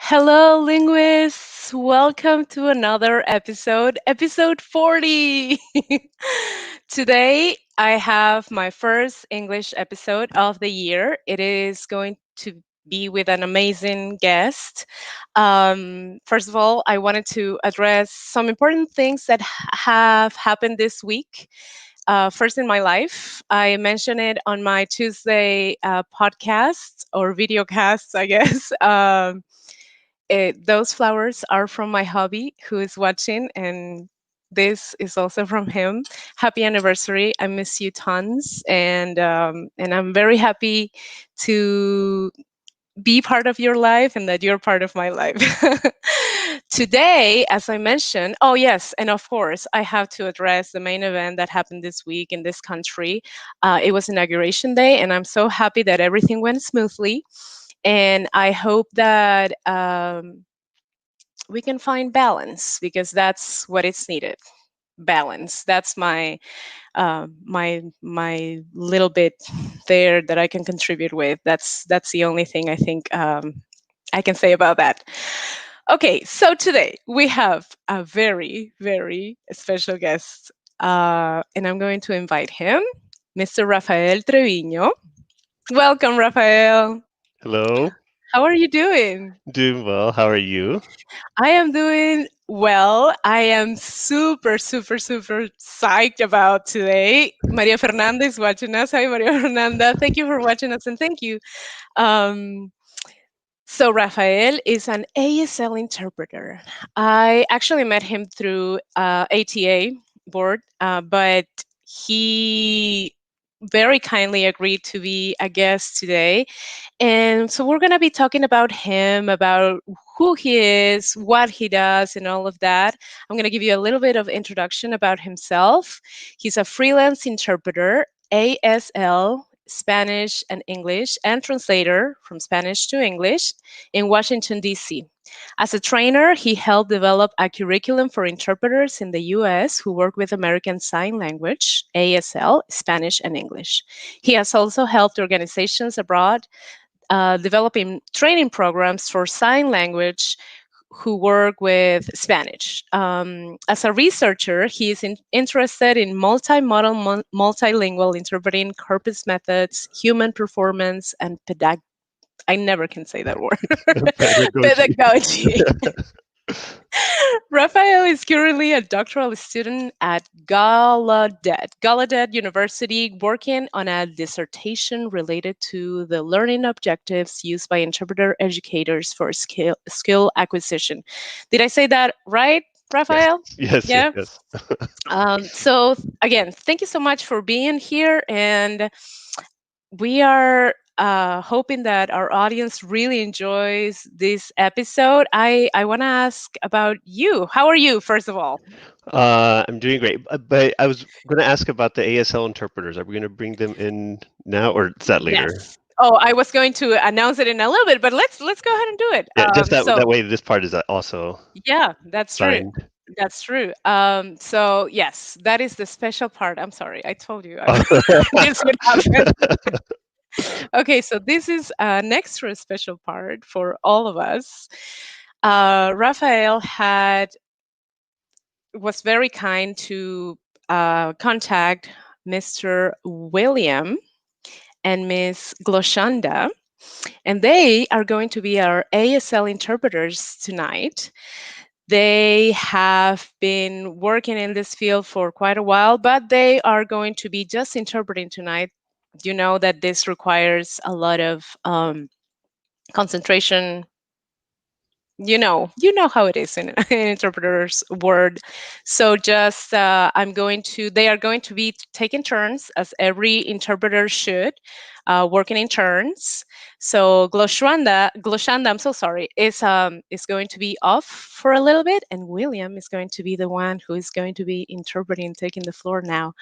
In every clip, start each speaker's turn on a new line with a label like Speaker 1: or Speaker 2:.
Speaker 1: Hello, linguists. Welcome to another episode 40. Today, I have my first English episode of the year. It is going to be with an amazing guest. First of all, I wanted to address some important things that have happened this week. First in my life, I mentioned it on my Tuesday podcast or video casts, I guess. Those flowers are from my hubby who is watching, and this is also from him. Happy anniversary! I miss you tons, and I'm very happy to be part of your life and that you're part of my life. Today, as I mentioned, oh yes, and of course, I have to address the main event that happened this week in this country. It was Inauguration Day, and I'm so happy that everything went smoothly. And I hope that we can find balance because that's what it's needed. Balance. That's my little bit there that I can contribute with. That's the only thing I think I can say about that. Okay, so today we have a very special guest, and I'm going to invite him, Mr. Rafael Trevino. Welcome, Rafael.
Speaker 2: Hello,
Speaker 1: How are you doing?
Speaker 2: doing well. How are you?
Speaker 1: I am doing well. I am super psyched about today. Maria Fernanda is watching us. Hi, Maria Fernanda. Thank you for watching us, and thank you. Um, so, Rafael is an ASL interpreter. I actually met him through ATA board, but he very kindly agreed to be a guest today. And so we're going to be talking about him, about who he is, what he does, and all of that. I'm going to give you a little bit of introduction about himself. He's a freelance interpreter, ASL, Spanish and English, and translator from Spanish to English in Washington, D.C. As a trainer, he helped develop a curriculum for interpreters in the US who work with American Sign Language, ASL, Spanish, and English. He has also helped organizations abroad developing training programs for sign language who work with Spanish. As a researcher, he is interested in multimodal, multilingual interpreting, corpus methods, human performance, and I never can say that word.
Speaker 2: Pedagogy.
Speaker 1: Pedagogy. Rafael is currently a doctoral student at Gallaudet University, working on a dissertation related to the learning objectives used by interpreter educators for skill acquisition. Did I say that right,
Speaker 2: Yes,
Speaker 1: Rafael?
Speaker 2: yes, yes,
Speaker 1: Yeah.
Speaker 2: yes.
Speaker 1: So again, thank you so much for being here, and we are hoping that our audience really enjoys this episode. I want to ask about you. How are you, first of all?
Speaker 2: I'm doing great, but I was going to ask about the ASL interpreters. Are we going to bring them in now, or is that later?
Speaker 1: Yes. Oh, I was going to announce it in a little bit, but let's go ahead and do it.
Speaker 2: Yeah, just that way. This part is also
Speaker 1: Yeah, that's true.
Speaker 2: signed.
Speaker 1: That's true. So yes, that is the special part. I'm sorry, I told you
Speaker 2: Oh.
Speaker 1: this would happen. Okay, so this is an extra special part for all of us. Raphael was very kind to contact Mr. William and Miss Gloshanda, and they are going to be our ASL interpreters tonight. They have been working in this field for quite a while, but they are going to be just interpreting tonight. You know that this requires a lot of concentration. You know how it is in an interpreter's word. So just they are going to be taking turns, as every interpreter should, working in turns. So Gloshanda, I'm so sorry, is going to be off for a little bit, and William is going to be the one who is going to be interpreting, taking the floor now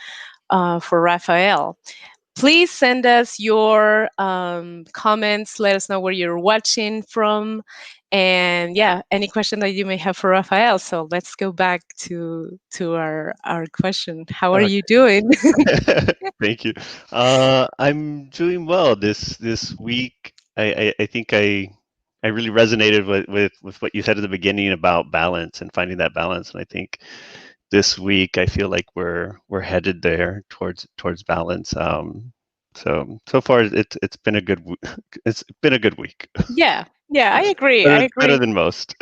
Speaker 1: for Raphael. Please send us your comments. Let us know where you're watching from. And yeah, any question that you may have for Rafael. So let's go back to our question. How are
Speaker 2: Okay.
Speaker 1: you doing?
Speaker 2: Thank you. I'm doing well this week. I think I I really resonated with what you said at the beginning about balance and finding that balance. And I think this week I feel like we're headed there towards balance. So far it's been a good it's been a good week.
Speaker 1: Yeah, yeah, I agree. I
Speaker 2: Better
Speaker 1: agree.
Speaker 2: than most.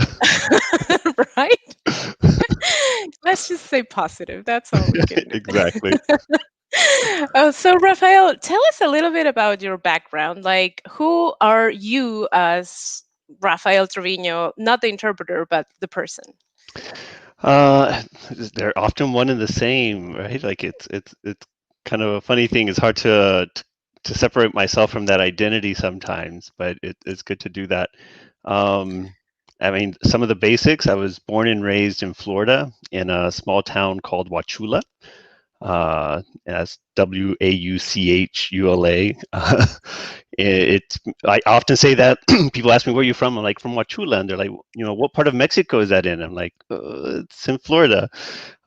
Speaker 1: Right? Let's just say positive. That's all we can
Speaker 2: Exactly.
Speaker 1: do. So, Rafael, tell us a little bit about your background. Like, who are you as Rafael Trevino, not the interpreter, but the person?
Speaker 2: Uh, they're often one and the same, right? Like it's kind of a funny thing. It's hard to separate myself from that identity sometimes, but it's good to do that. Um, I mean, some of the basics. I was born and raised in Florida in a small town called Wachula. As Wauchula. It's I often say that people ask me where you're from. I'm like from Wachula, and they're like, what part of Mexico is that in? I'm like, it's in Florida.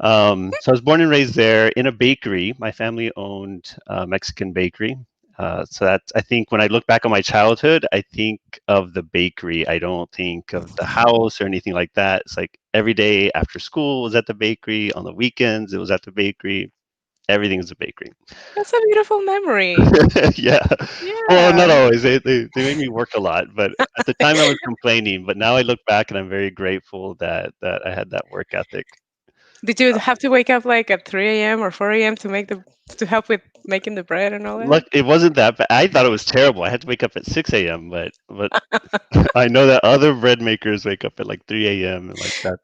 Speaker 2: So I was born and raised there in a bakery. My family owned a Mexican bakery. So that's, I think when I look back on my childhood, I think of the bakery. I don't think of the house or anything like that. It's like every day after school was at the bakery. On the weekends, it was at the bakery. Everything is a bakery.
Speaker 1: That's a beautiful memory.
Speaker 2: Yeah. Well, not
Speaker 1: Yeah.
Speaker 2: always. They made me work a lot, but at the time I was complaining. But now I look back and I'm very grateful that I had that work ethic.
Speaker 1: Did you have to wake up like at 3 a.m. or 4 a.m. to make to help with making the bread and all
Speaker 2: Look, it wasn't that bad. I thought it was terrible. I had to wake up at 6 a.m. But
Speaker 1: that?
Speaker 2: I know that other bread makers wake up at like 3 a.m. and like that.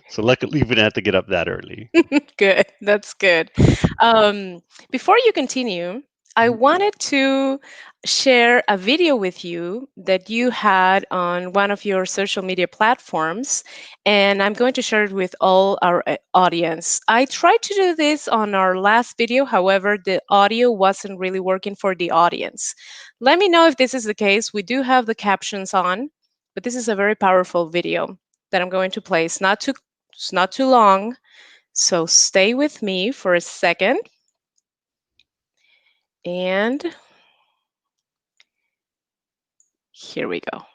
Speaker 2: So luckily we didn't have to get up that early.
Speaker 1: Good. That's good. Um, Before you continue, I wanted to share a video with you that you had on one of your social media platforms, and I'm going to share it with all our audience. I tried to do this on our last video, however, the audio wasn't really working for the audience. Let me know if this is the case. We do have the captions on, but this is a very powerful video that I'm going to play. It's not too long. So stay with me for a second. And here we go.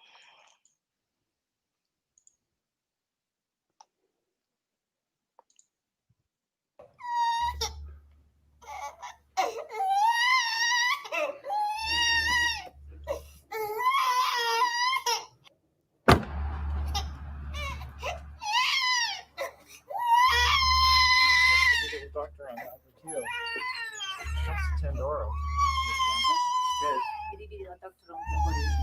Speaker 3: Doctor on that too. That's Tandoro.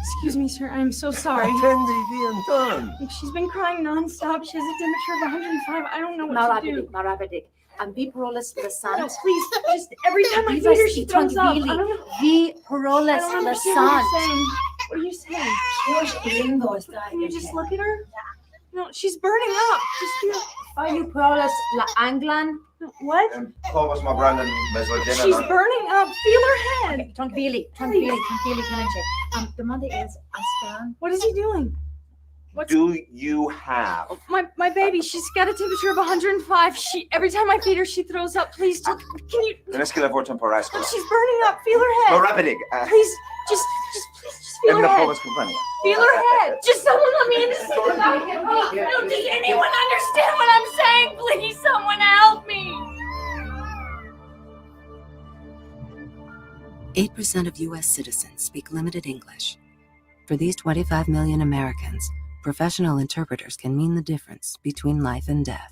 Speaker 4: Excuse me, sir. I'm so sorry.
Speaker 3: Attendí bien done.
Speaker 4: She's been crying nonstop. She has a temperature of 105. I don't know what to do.
Speaker 5: Marabidic. And Viperolis
Speaker 4: No,
Speaker 5: Lasant.
Speaker 4: please, just every time I feed her, she throws up. I don't know.
Speaker 5: Viperolis
Speaker 4: I don't understand what
Speaker 5: Lasant.
Speaker 4: you're saying. What are you saying? Can you just look at her? No, she's burning up. Just feel.
Speaker 5: Viperolis La Anglan.
Speaker 4: What?
Speaker 3: Thomas my Brandon
Speaker 4: She's burning up. Feel her head.
Speaker 5: Tranquilly, Canonche. The Monday is Astan.
Speaker 4: What is he doing?
Speaker 3: Do you have?
Speaker 4: My baby, she's got a temperature of 105. Every time I feed her, she throws up. Please, can you?
Speaker 3: Tienes que levar temporasco.
Speaker 4: She's burning up. Feel her head.
Speaker 3: Marabidic.
Speaker 4: Please, just feel her head. Feel her head. Just someone let me understand. No, does anyone understand what I'm saying? Please, someone help me.
Speaker 6: 8% of U.S. citizens speak limited English. For these 25 million Americans, professional interpreters can mean the difference between life and death.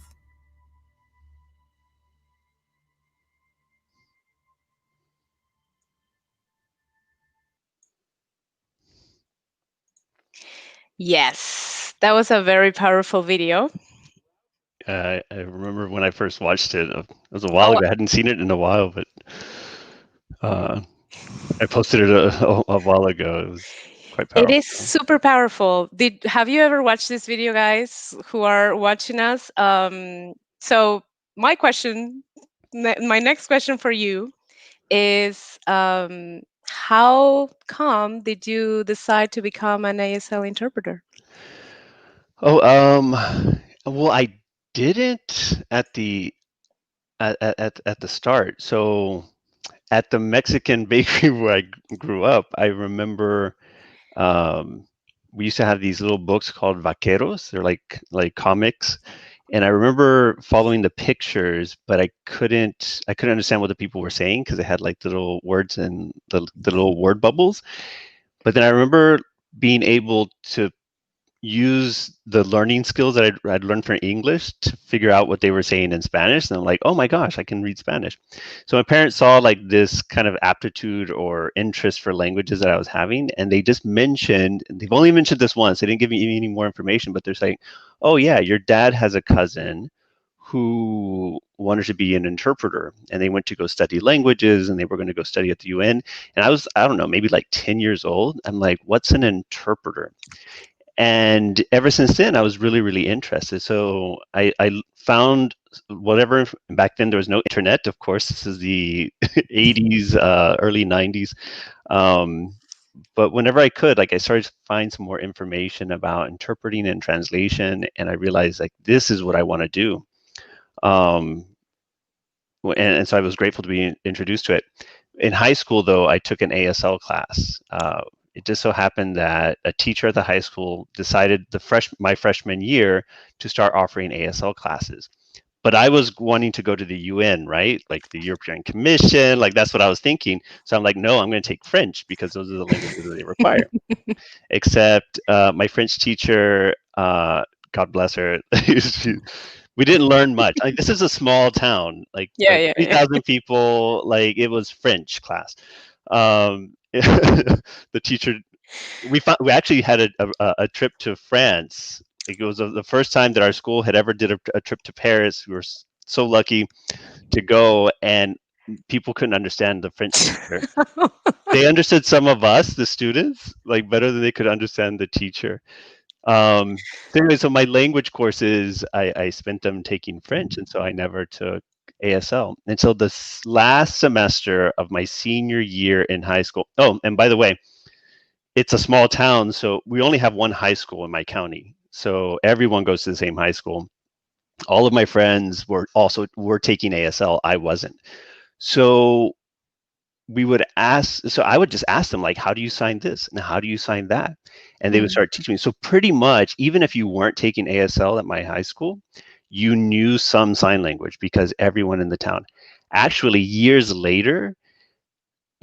Speaker 1: Yes, that was a very powerful video.
Speaker 2: I remember when I first watched it. It was a while ago. I hadn't seen it in a while, but I posted it a while ago. It was quite powerful.
Speaker 1: It is super powerful. Have you ever watched this video, guys, who are watching us? So my next question for you is, how come did you decide to become an ASL interpreter?
Speaker 2: Oh, well, I didn't at the at the start. So at the Mexican bakery where I grew up, I remember we used to have these little books called vaqueros. They're like comics, and I remember following the pictures, but I couldn't understand what the people were saying because they had like little words and the little word bubbles. But then I remember being able to use the learning skills that I'd learned from English to figure out what they were saying in Spanish. And I'm like, oh my gosh, I can read Spanish. So my parents saw like this kind of aptitude or interest for languages that I was having. And they just mentioned, they've only mentioned this once. They didn't give me any more information, but they're saying, oh yeah, your dad has a cousin who wanted to be an interpreter, and they went to go study languages, and they were going to go study at the UN. And I don't know, maybe like 10 years old. I'm like, what's an interpreter? And ever since then, I was really, really interested. So I found whatever. Back then, there was no internet. Of course, this is the 80s, early 90s. But whenever I could, like, I started to find some more information about interpreting and translation, and I realized like this is what I want to do. And so I was grateful to be introduced to it. In high school, though, I took an ASL class. It just so happened that a teacher at the high school decided my freshman year to start offering ASL classes. But I was wanting to go to the UN, right? Like the European Commission, like that's what I was thinking. So I'm like, no, I'm going to take French because those are the languages that they require. Except my French teacher, God bless her, we didn't learn much. Like this is a small town, like,
Speaker 1: Yeah,
Speaker 2: like
Speaker 1: yeah, yeah.
Speaker 2: 3,000 people. Like it was French class. The teacher, we actually had a trip to France. Like it was the first time that our school had ever did a trip to Paris. We were so lucky to go, and people couldn't understand the French teacher. They understood some of us, the students, like better than they could understand the teacher. So anyway, so my language courses, I spent them taking French, and so I never took ASL until the last semester of my senior year in high school. Oh, and by the way, it's a small town, so we only have one high school in my county. So everyone goes to the same high school. All of my friends were taking ASL. I wasn't. So I would just ask them, like, how do you sign this and how do you sign that? And they would start teaching me. So pretty much, even if you weren't taking ASL at my high school, you knew some sign language because everyone in the town. Actually, years later,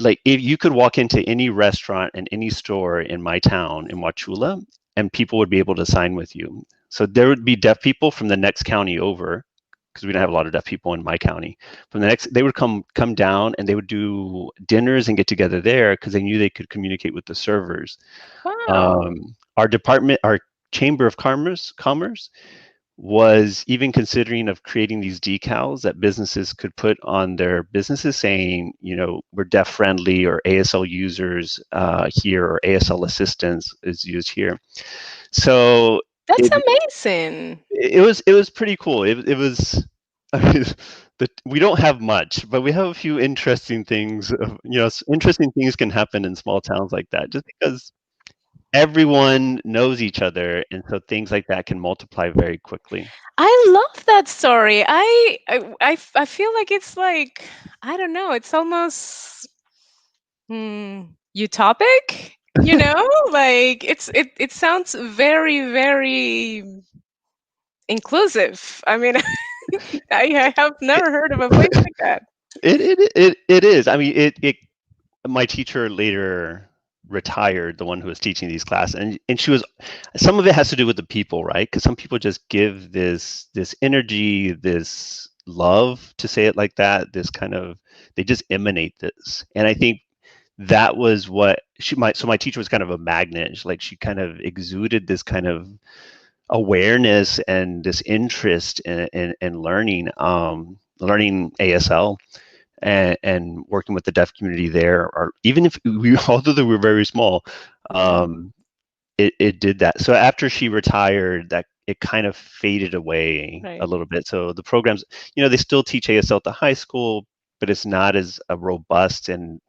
Speaker 2: like if you could walk into any restaurant and any store in my town in Wauchula, and people would be able to sign with you. So there would be deaf people from the next county over, because we don't have a lot of deaf people in my county. They would come down and they would do dinners and get together there because they knew they could communicate with the servers.
Speaker 1: Wow.
Speaker 2: Our Chamber of Commerce was even considering of creating these decals that businesses could put on their businesses saying, we're deaf friendly, or ASL users here, or ASL assistance is used here. So
Speaker 1: That's amazing.
Speaker 2: it was pretty cool. It was, I mean, we don't have much, but we have a few interesting things. Interesting things can happen in small towns like that, just because everyone knows each other, and so things like that can multiply very quickly.
Speaker 1: I love that story. I feel like it's like, I don't know, it's almost utopic, like it sounds very, very inclusive. I mean, I have never heard of a place like that.
Speaker 2: It is. I mean, my teacher later retired, the one who was teaching these classes, and she was, some of it has to do with the people, right? Because some people just give this energy, this love, to say it like that, this kind of, they just emanate this. And I think that was what so my teacher was kind of a magnet. Like she kind of exuded this kind of awareness and this interest in learning ASL, and working with the deaf community there, or even if although we were very small, it did that. So after she retired, that it kind of faded away a little bit. So the programs, they still teach ASL at the high school, but it's not as a robust and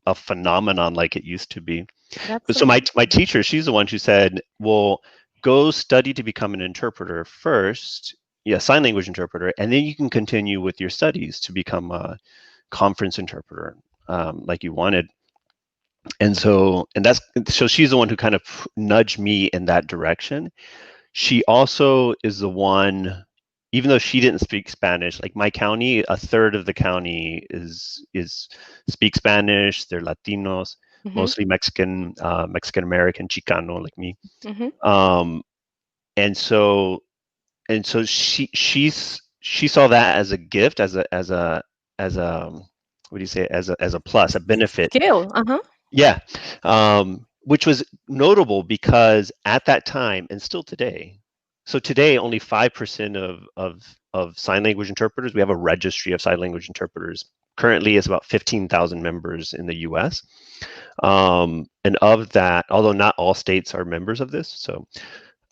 Speaker 2: a phenomenon like it used to be. But so my teacher, she's the one who said, well, go study to become an interpreter first, sign language interpreter, and then you can continue with your studies to become a conference interpreter, like you wanted. And so she's the one who kind of nudged me in that direction. She also is the one, even though she didn't speak Spanish, like my county, a third of the county is speak Spanish. They're Latinos,
Speaker 1: Mhm.
Speaker 2: mostly Mexican American, Chicano, like me.
Speaker 1: Mhm.
Speaker 2: Um, and so she saw that as a gift, as a what do you say, as a plus, a benefit.
Speaker 1: Skill. Uh-huh.
Speaker 2: Yeah, which was notable because at that time, and still today, so today only 5% of sign language interpreters. We have a registry of sign language interpreters. Currently, it's about 15,000 members in the U.S. And of that, although not all states are members of this, so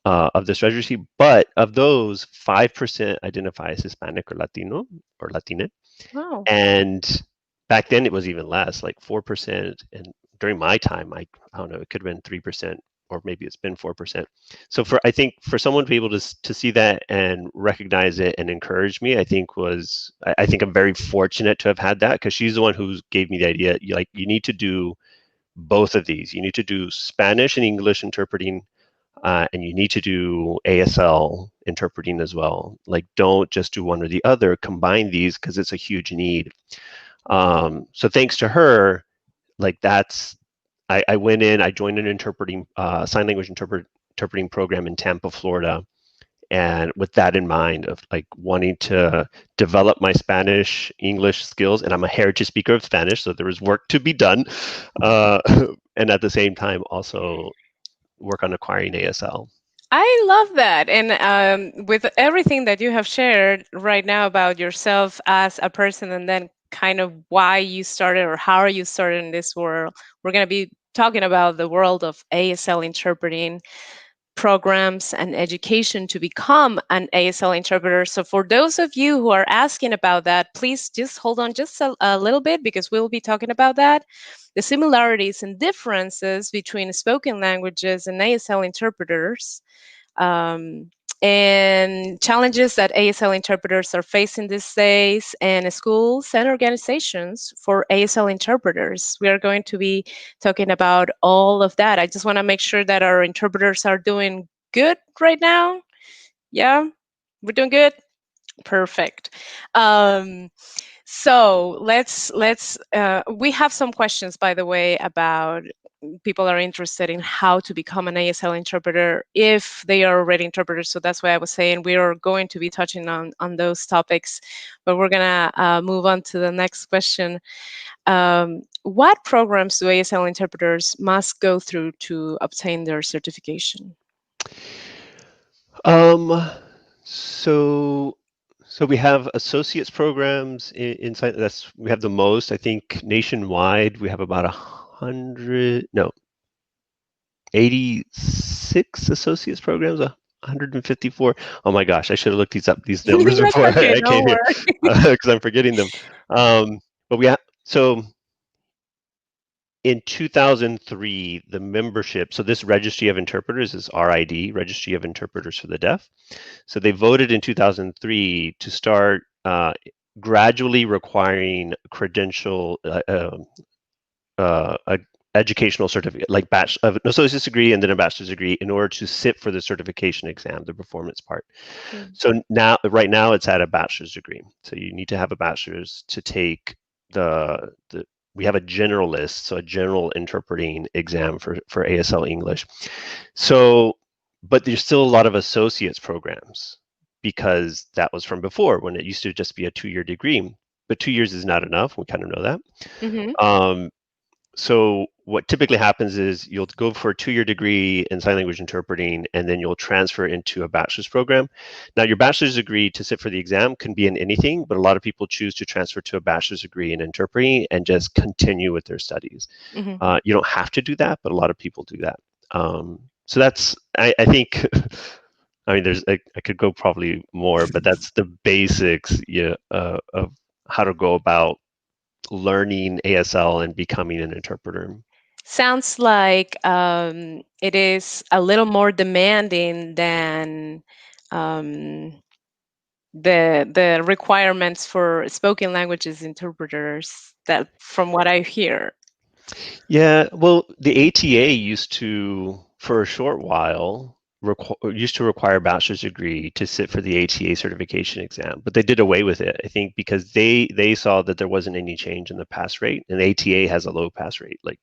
Speaker 2: of this registry, but of those, 5% identify as Hispanic or Latino or Latina.
Speaker 1: Wow.
Speaker 2: And back then it was even less, like 4%. And during my time, I don't know, it could have been 3%, or maybe it's been 4%. So I think for someone to be able to see that and recognize it and encourage me, I think I think I'm very fortunate to have had that, because she's the one who gave me the idea. You need to do both of these. You need to do Spanish and English interpreting, and you need to do ASL interpreting as well. Like, don't just do one or the other. Combine these because it's a huge need. So thanks to her, like I went in, I joined an interpreting sign language interpreting program in Tampa, Florida, and with that in mind of like wanting to develop my Spanish English skills. And I'm a heritage speaker of Spanish, so there was work to be done, uh, and at the same time also work on acquiring ASL.
Speaker 1: I love that. And with everything that you have shared right now about yourself as a person, and then kind of why you started or how you started in this world, we're going to be talking about the world of ASL interpreting programs and education to become an ASL interpreter. So, for those of you who are asking about that, please just hold on just a little bit, because we'll be talking about that. The similarities and differences between spoken languages and ASL interpreters, um, and challenges that ASL interpreters are facing these days, and schools and organizations for ASL interpreters. We are going to be talking about all of that. I just want to make sure that our interpreters are doing good right now. Yeah, we're doing good. Perfect. Um, so let's we have some questions, by the way, about people are interested in how to become an ASL interpreter if they are already interpreters. So that's why I was saying we are going to be touching on those topics, but we're gonna move on to the next question. What programs do ASL interpreters must go through to obtain their certification?
Speaker 2: Um, so so we have associates programs inside. We have the most, I think, nationwide. We have about 86 associates programs. 154. Oh my gosh, I should have looked these numbers
Speaker 1: That's
Speaker 2: before
Speaker 1: okay,
Speaker 2: I
Speaker 1: don't
Speaker 2: came here,
Speaker 1: worry.
Speaker 2: because I'm forgetting them. But we have so. In 2003, the membership, so this Registry of Interpreters is RID, Registry of Interpreters for the Deaf. So they voted in 2003 to start gradually requiring credential, a educational certificate, like an associate's degree and then a bachelor's degree, in order to sit for the certification exam, the performance part.
Speaker 1: Mm.
Speaker 2: So right now, it's at a bachelor's degree. So you need to have a bachelor's to take the we have a generalist, so a general interpreting exam for ASL English. So, but there's still a lot of associates programs, because that was from before, when it used to just be a 2-year degree. But 2 years is not enough. We kind of know that.
Speaker 1: Mhm.
Speaker 2: So what typically happens is you'll go for a 2-year degree in sign language interpreting, and then you'll transfer into a bachelor's program. Now, your bachelor's degree to sit for the exam can be in anything, but a lot of people choose to transfer to a bachelor's degree in interpreting and just continue with their studies.
Speaker 1: Mhm.
Speaker 2: You don't have to do that, but a lot of people do that. So that's, I think, I mean, I could go probably more, but that's the basics, yeah, of how to go about learning ASL and becoming an interpreter.
Speaker 1: Sounds like it is a little more demanding than um, the requirements for spoken languages interpreters. That, from what I hear.
Speaker 2: Yeah, well, the ATA used to, for a short while, used to require a bachelor's degree to sit for the ATA certification exam, but they did away with it, I think, because they saw that there wasn't any change in the pass rate, and the ATA has a low pass rate, like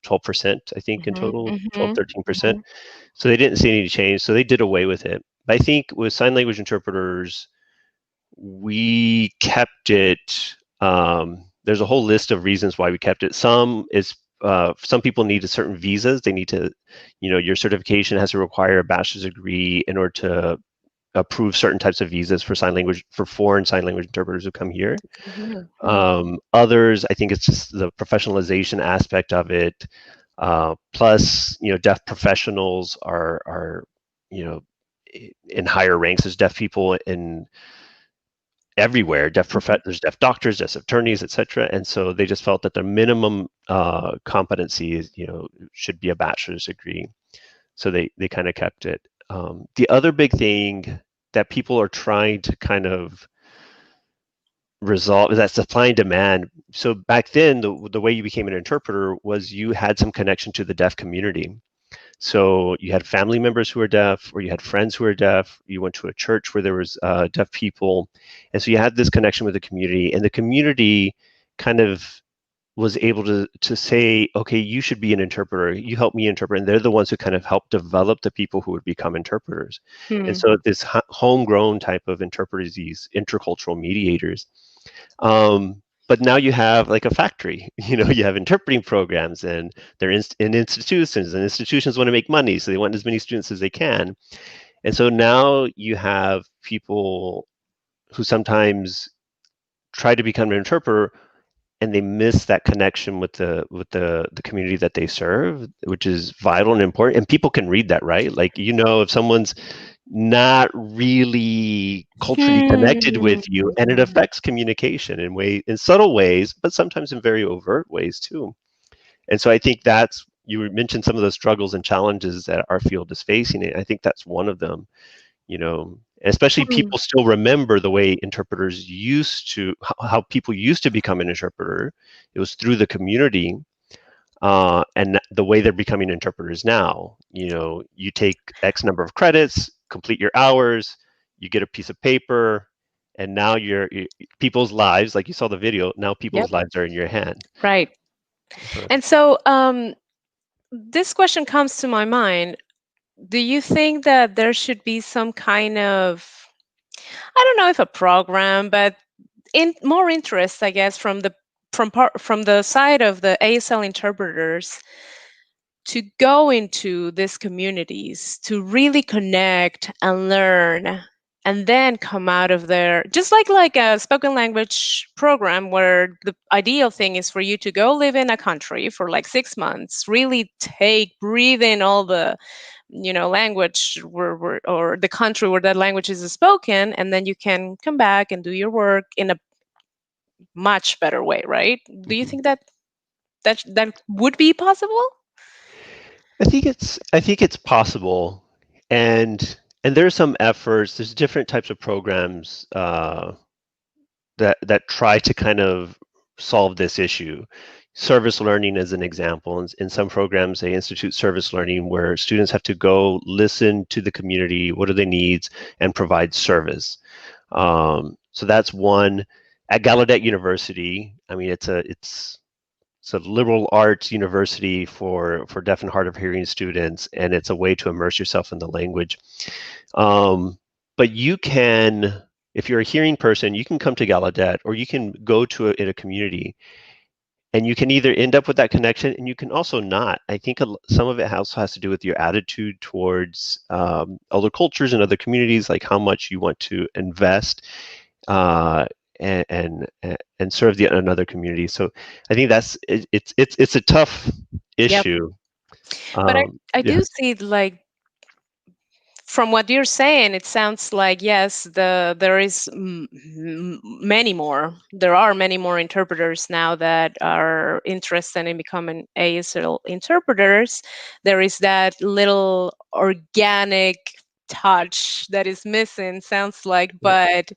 Speaker 2: 12%, I think, in
Speaker 1: Mhm,
Speaker 2: total, 12,
Speaker 1: mhm,
Speaker 2: 13%.
Speaker 1: mhm.
Speaker 2: So they didn't see any change, so they did away with it. But I think with sign language interpreters, we kept it. There's a whole list of reasons why we kept it. Some is some people need certain visas. They need to, your certification has to require a bachelor's degree in order to approve certain types of visas for sign language for foreign sign language interpreters who come here.
Speaker 1: Come here. Right.
Speaker 2: Others, I think it's just the professionalization aspect of it. Plus, deaf professionals are you know in higher ranks as deaf people in everywhere.
Speaker 1: Mhm.
Speaker 2: There's deaf doctors, deaf attorneys, etc. And so they just felt that the minimum competency is, should be a bachelor's degree. So they kind of kept it. The other big thing that people are trying to kind of resolve is that supply and demand. So back then, the way you became an interpreter was you had some connection to the deaf community. So you had family members who were deaf, or you had friends who were deaf. You went to a church where there was deaf people, and so you had this connection with the community. And the community kind of was able to say, okay, you should be an interpreter. You help me interpret, and they're the ones who kind of help develop the people who would become interpreters. And
Speaker 1: Hmm.
Speaker 2: so this homegrown type of interpreters, these intercultural mediators. But now you have like a factory. You have interpreting programs, and they're in institutions, and institutions want to make money, so they want as many students as they can. And so now you have people who sometimes try to become an interpreter, and they miss that connection with the community that they serve, which is vital and important. And people can read that, right? Like, if someone's not really culturally connected with you, and it
Speaker 1: Hmm.
Speaker 2: affects communication in subtle ways, but sometimes in very overt ways too. And so I think that's, you mentioned some of the struggles and challenges that our field is facing, and I think that's one of them. Especially
Speaker 1: Hmm.
Speaker 2: people still remember the way interpreters used to, how people used to become an interpreter. It was through the community, and the way they're becoming interpreters now. You take X number of credits, complete your hours, you get a piece of paper, and now people's lives, like you saw the video, now
Speaker 1: Yep.
Speaker 2: people's lives are in your hand.
Speaker 1: Right.
Speaker 2: So
Speaker 1: And so this question comes to my mind. Do you think that there should be some kind of, I don't know if a program, but more interest, I guess, from the side of the ASL interpreters to go into these communities to really connect and learn, and then come out of there, just like a spoken language program, where the ideal thing is for you to go live in a country for like 6 months, really breathe in all the language or the country where that language is spoken, and then you can come back and do your work in a much better way, right? Do you
Speaker 2: mhm.
Speaker 1: think that that would be possible?
Speaker 2: I think it's possible, and there's some efforts. There's different types of programs that try to kind of solve this issue. Service learning is an example. In some programs, they institute service learning where students have to go listen to the community, what are their needs, and provide service. So that's one. At Gallaudet University, I mean, it's a liberal arts university for deaf and hard of hearing students, and it's a way to immerse yourself in the language. But you can, if you're a hearing person, you can come to Gallaudet, or you can go to in a community, and you can either end up with that connection, and you can also not. I think some of it also has to do with your attitude towards other cultures and other communities, like how much you want to invest uh, and serve another community. So I think it's a tough
Speaker 1: Yep.
Speaker 2: issue.
Speaker 1: But I
Speaker 2: Yeah.
Speaker 1: do see, like, from what you're saying, it sounds like, yes, there are many more interpreters now that are interested in becoming ASL interpreters. There is that little organic touch that is missing, sounds like,
Speaker 2: Yeah.
Speaker 1: but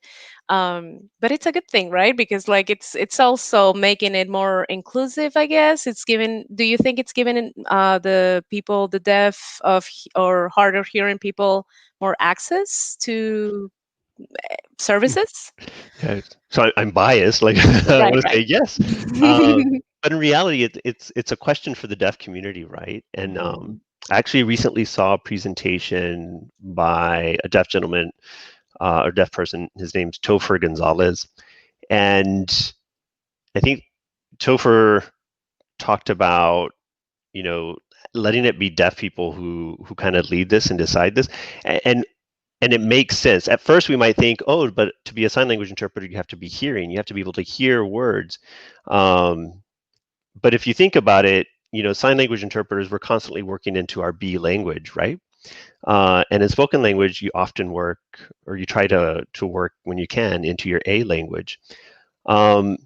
Speaker 1: But it's a good thing, right? Because like it's also making it more inclusive, I guess. It's given. Do you think it's given the people, the deaf or hard of hearing people, more access to services?
Speaker 2: Yeah, so I'm biased. Like I
Speaker 1: Right,
Speaker 2: want to say
Speaker 1: right.
Speaker 2: yes, but in reality, it's a question for the deaf community, right? And
Speaker 1: Mhm.
Speaker 2: I actually recently saw a presentation by a deaf gentleman or deaf person. His name's Topher Gonzalez, and I think Topher talked about, you know, letting it be deaf people who kind of lead this and decide this, and and it makes sense. At first, we might think, oh, but to be a sign language interpreter, you have to be hearing. You have to be able to hear words. Um, but if you think about it, sign language interpreters, we're constantly working into our B language, right? And in spoken language, you often work, or you try to work when you can, into your A language. Um,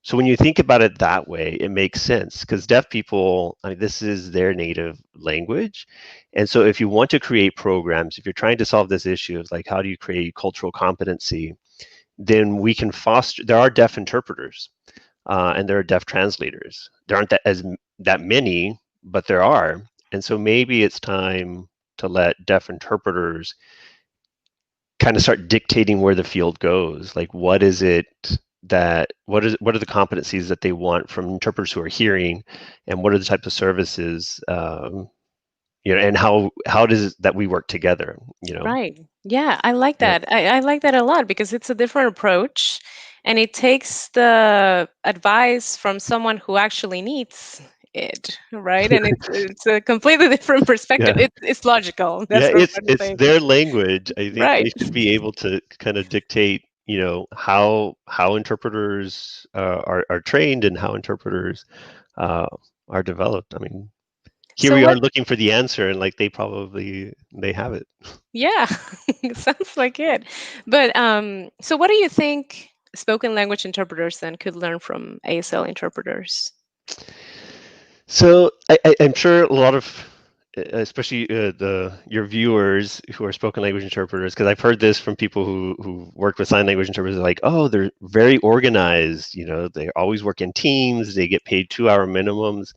Speaker 2: so when you think about it that way, it makes sense because deaf people, I mean, this is their native language. And so if you want to create programs, if you're trying to solve this issue of like, how do you create cultural competency, then we can foster, there are deaf interpreters and there are deaf translators. There aren't that many, but there are. And so maybe it's time to let deaf interpreters kind of start dictating where the field goes. Like, what are the competencies that they want from interpreters who are hearing, and what are the types of services, and how does it that we work together,
Speaker 1: Right. Yeah, I like
Speaker 2: Yeah.
Speaker 1: that. I like that a lot because it's a different approach and it takes the advice from someone who actually needs it, right? And it's a completely different perspective.
Speaker 2: Yeah.
Speaker 1: It's logical.
Speaker 2: Yeah,
Speaker 1: That's what I'm trying to
Speaker 2: it's
Speaker 1: say.
Speaker 2: their language. I think
Speaker 1: Right.
Speaker 2: they should be able to kind of dictate, how interpreters are trained and how interpreters uh, are developed. I mean, here
Speaker 1: So
Speaker 2: we are
Speaker 1: what
Speaker 2: looking for the answer, and like they have it.
Speaker 1: yeah, sounds like it. But so what do you think spoken language interpreters then could learn from ASL interpreters?
Speaker 2: So I'm sure a lot of, especially your viewers who are spoken language interpreters, because I've heard this from people who work with sign language interpreters, like, oh, they're very organized. They always work in teams. They get paid 2-hour minimums.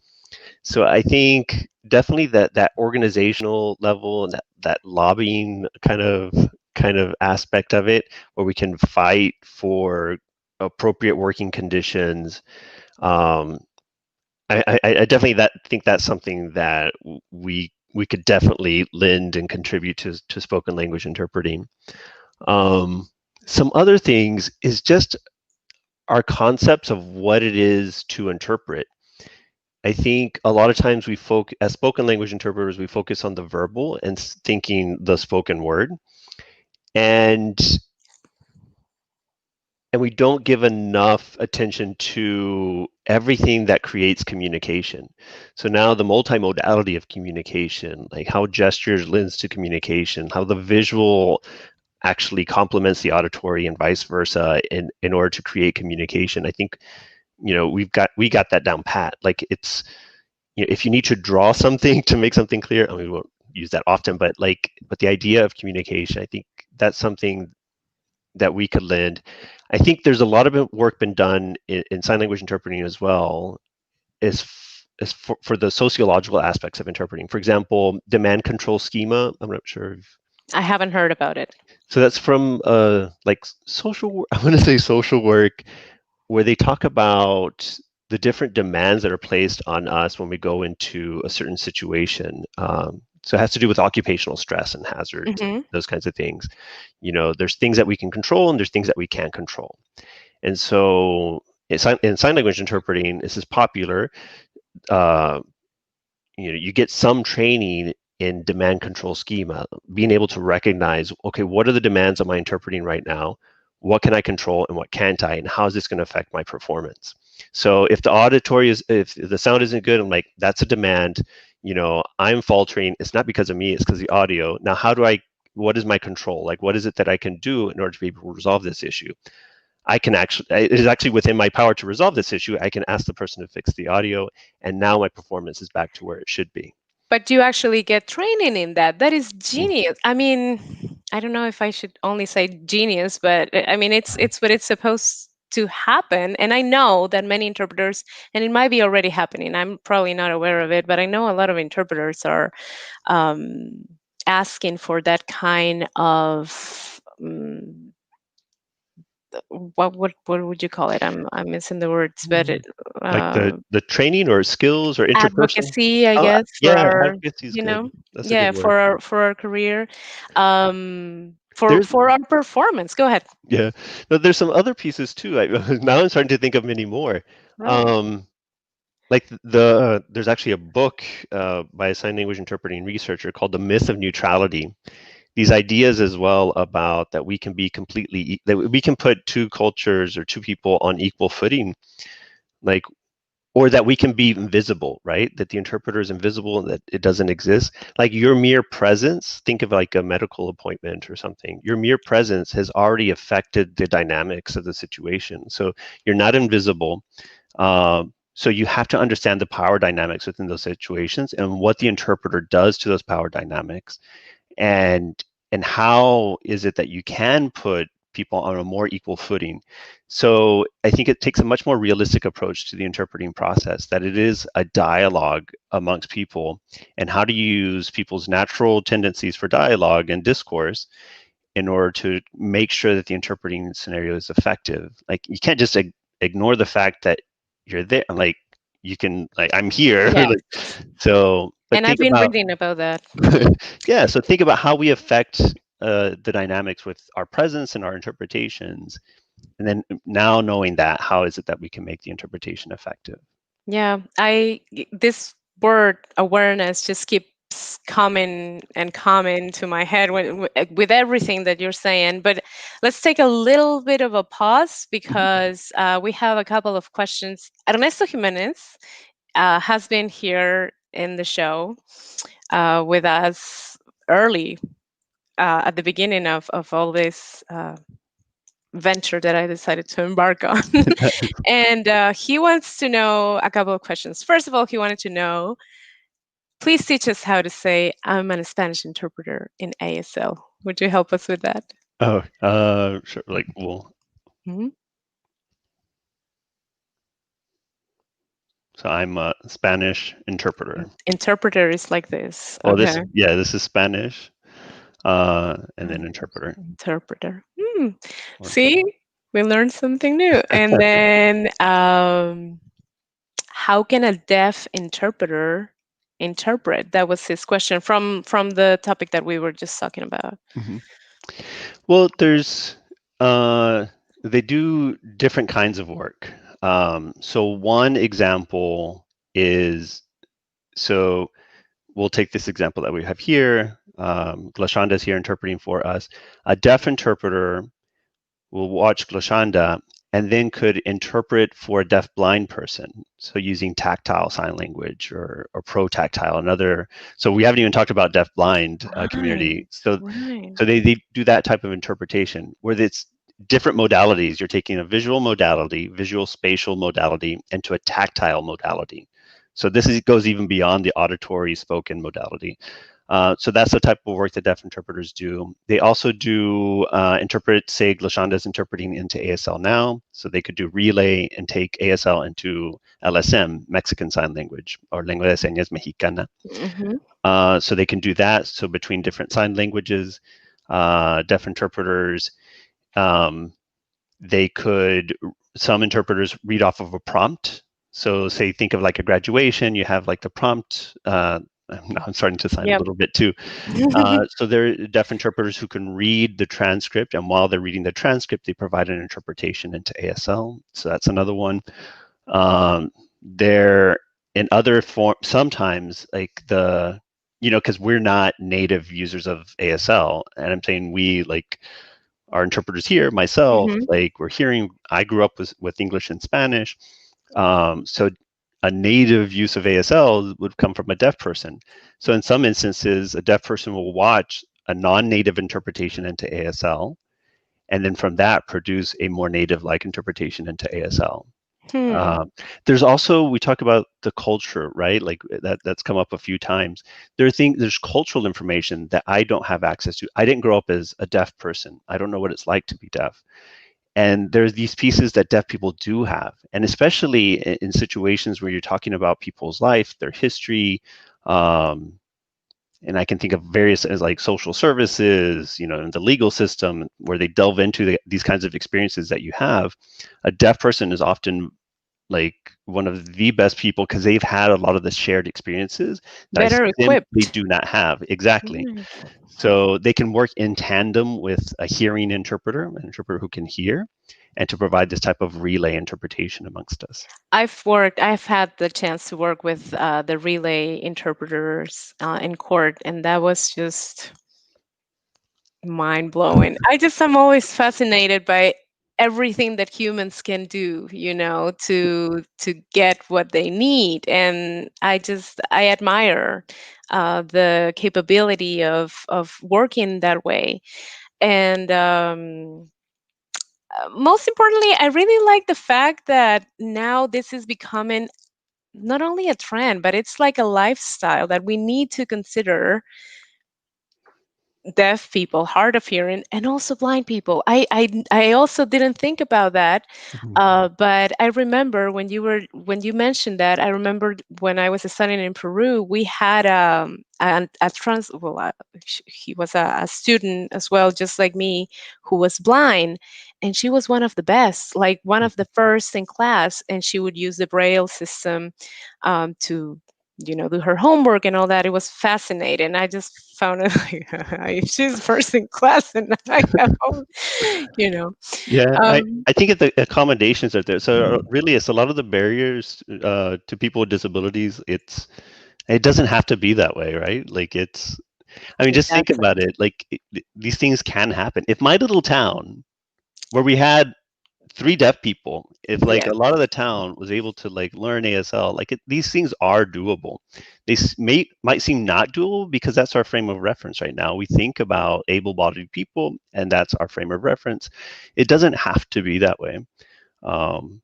Speaker 2: So I think definitely that organizational level and that lobbying kind of aspect of it, where we can fight for appropriate working conditions. Um, I definitely think that's something that we could definitely lend and contribute to spoken language interpreting. Um, some other things is just our concepts of what it is to interpret. I think a lot of times as spoken language interpreters, we focus on the verbal and thinking the spoken word, and we don't give enough attention to everything that creates communication. So now the multimodality of communication, like how gestures lends to communication, how the visual actually complements the auditory and vice versa in order to create communication. I think we got that down pat. Like it's, if you need to draw something to make something clear, I mean, we won't use that often, but the idea of communication, I think that's something that we could lend. I think there's a lot of work been done in sign language interpreting as well, is for the sociological aspects of interpreting. For example, demand control schema. I'm not sure if,
Speaker 1: I haven't heard about it.
Speaker 2: so that's from like social. I want to say social work, where they talk about the different demands that are placed on us when we go into a certain situation. So it has to do with occupational stress and hazards,
Speaker 1: Hmm.
Speaker 2: those kinds of things. There's things that we can control and there's things that we can't control. And so in sign language interpreting, this is popular. Uh, you get some training in demand control schema, being able to recognize, okay, what are the demands am I interpreting right now? What can I control and what can't I? And how is this going to affect my performance? So if if the sound isn't good, I'm like, that's a demand. I'm faltering. It's not because of me, it's because of the audio. Now, what is my control? Like, what is it that I can do in order to be able to resolve this issue? It is actually within my power to resolve this issue. I can ask the person to fix the audio, and now my performance is back to where it should be.
Speaker 1: But you actually get training in that. That is
Speaker 2: Mm.
Speaker 1: genius. I mean, I don't know if I should only say genius, but I mean, it's what it's supposed to happen. And I know that many interpreters, and it might be already happening. I'm probably not aware of it, but I know a lot of interpreters are asking for that kind of what would you call it? I'm missing the words, but
Speaker 2: Like the training or skills or interpersonal.
Speaker 1: advocacy, I
Speaker 2: Oh,
Speaker 1: guess, for
Speaker 2: yeah,
Speaker 1: our,
Speaker 2: advocacy is
Speaker 1: you
Speaker 2: good.
Speaker 1: know,
Speaker 2: That's a
Speaker 1: yeah,
Speaker 2: good word.
Speaker 1: for our career,
Speaker 2: There's
Speaker 1: for our performance. Go ahead.
Speaker 2: yeah, no, there's some other pieces too. Now I'm starting to think of many more.
Speaker 1: Right.
Speaker 2: Like there's actually a book by a sign language interpreting researcher called The Myth of Neutrality. These ideas as well about that we can be completely, that we can put two cultures or two people on equal footing, like, or that we can be invisible, right? That the interpreter is invisible and that it doesn't exist. Like your mere presence, think of like a medical appointment or something. Your mere presence has already affected the dynamics of the situation. So you're not invisible. So you have to understand the power dynamics within those situations and what the interpreter does to those power dynamics, and how is it that you can put people on a more equal footing. So I think it takes a much more realistic approach to the interpreting process, that it is a dialogue amongst people, and how to use people's natural tendencies for dialogue and discourse in order to make sure that the interpreting scenario is effective. Like you can't just ignore the fact that you're there, like you can, like I'm here.
Speaker 1: Yeah.
Speaker 2: Like, so but
Speaker 1: And I've
Speaker 2: think
Speaker 1: been
Speaker 2: about
Speaker 1: reading about that.
Speaker 2: yeah, so think about how we affect the dynamics with our presence and our interpretations, and then now knowing that, how is it that we can make the interpretation effective?
Speaker 1: Yeah, this word awareness just keeps coming and coming to my head with everything that you're saying. But let's take a little bit of a pause because we have a couple of questions. Ernesto Jimenez has been here in the show with us early at the beginning of all this venture that I decided to embark on. And he wants to know a couple of questions. First of all, he wanted to know, please teach us how to say, I'm a Spanish interpreter in ASL. Would you help us with that?
Speaker 2: Oh, sure. Like, well,
Speaker 1: Mhm.
Speaker 2: so I'm a Spanish interpreter.
Speaker 1: Interpreter is like this.
Speaker 2: Oh,
Speaker 1: Okay.
Speaker 2: this is Spanish, and then interpreter.
Speaker 1: Interpreter.
Speaker 2: Or-
Speaker 1: See, we learned something new. And then, how can a deaf interpreter interpret? That was his question from the topic that we were just talking about.
Speaker 2: Mhm. Well, there's they do different kinds of work. So one example is, so we'll take this example that we have here. Glashanda is here interpreting for us. A deaf interpreter will watch Glashanda and then could interpret for a deaf-blind person. So using tactile sign language or pro-tactile, another. So we haven't even talked about deaf-blind community. So
Speaker 1: Right.
Speaker 2: they do that type of interpretation where it's different modalities. You're taking a visual modality, visual spatial modality, into a tactile modality. So goes even beyond the auditory spoken modality. So that's the type of work that deaf interpreters do. They also do interpret, say, Glashanda's interpreting into ASL now, so they could do relay and take ASL into LSM, Mexican Sign Language, or Lengua de Señas Mexicana.
Speaker 1: Mm-hmm.
Speaker 2: So they can do that. So between different sign languages, deaf interpreters, some interpreters read off of a prompt. So say, think of like a graduation, you have like the prompt. Now I'm starting to sign a little bit too. So there are deaf interpreters who can read the transcript, and while they're reading the transcript, they provide an interpretation into ASL. So that's another one. They're in other form, sometimes like because we're not native users of ASL, and I'm saying we, like our interpreters here, myself, like we're hearing, I grew up with English and Spanish. So a native use of ASL would come from a deaf person. So in some instances, a deaf person will watch a non-native interpretation into ASL, and then from that produce a more native-like interpretation into ASL.
Speaker 1: Hmm.
Speaker 2: There's also, we talk about the culture, right? Like that's come up a few times. There's cultural information that I don't have access to. I didn't grow up as a deaf person. I don't know what it's like to be deaf. And there's these pieces that deaf people do have, and especially in situations where you're talking about people's life, their history, um, and I can think of various as like social services, in the legal system where they delve into these kinds of experiences that you have. A deaf person is often like one of the best people because they've had a lot of the shared experiences that I
Speaker 1: Better
Speaker 2: simply
Speaker 1: equipped.
Speaker 2: do not have. Exactly.
Speaker 1: Right.
Speaker 2: So they can work in tandem with a hearing interpreter, an interpreter who can hear, and to provide this type of relay interpretation amongst us.
Speaker 1: I've had the chance to work with the relay interpreters in court, and that was just mind blowing. I'm always fascinated by everything that humans can do, to get what they need, and I admire the capability of working that way. And most importantly, I really like the fact that now this is becoming not only a trend, but it's like a lifestyle that we need to consider deaf people, hard of hearing, and also blind people. I also didn't think about that,
Speaker 2: Mhm.
Speaker 1: but I remember when you mentioned that. I remembered when I was studying in Peru, we had a trans. Well, he was a student as well, just like me, who was blind, and she was one of the best, like one of the first in class, and she would use the Braille system to do her homework and all that. It was fascinating. I just found it like she's first in class and I have you know.
Speaker 2: Yeah,
Speaker 1: Um,
Speaker 2: I think the accommodations are there. So really, it's a lot of the barriers to people with disabilities. It doesn't have to be that way, right? Like I mean, just think
Speaker 1: exactly.
Speaker 2: about it. Like these things can happen. If my little town, where we had three deaf people, if like
Speaker 1: Yeah.
Speaker 2: a lot of the town was able to like learn ASL, like these things are doable. They might seem not doable because that's our frame of reference right now. We think about able-bodied people, and that's our frame of reference. It doesn't have to be that way. Um,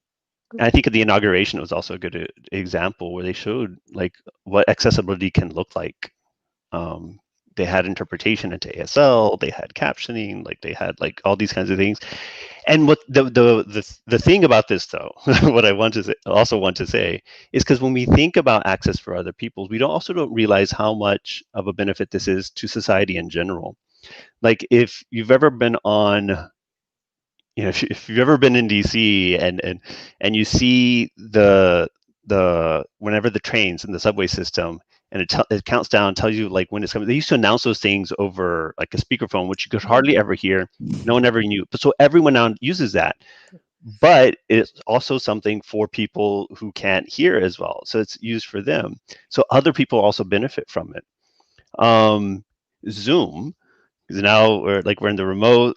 Speaker 2: and I think at the inauguration it was also a good example where they showed like what accessibility can look like. Um, they had interpretation into ASL, they had captioning, like they had like all these kinds of things. And what the thing about this though, what I also want to say is because when we think about access for other peoples, we don't realize how much of a benefit this is to society in general. Like if you've ever been on, if you've ever been in DC and you see the whenever the trains in the subway system and it counts down, tells you like when it's coming. They used to announce those things over like a speakerphone, which you could hardly ever hear. No one ever knew, but so everyone now uses that. But it's also something for people who can't hear as well, so it's used for them. So other people also benefit from it. Zoom, because now we're in the remote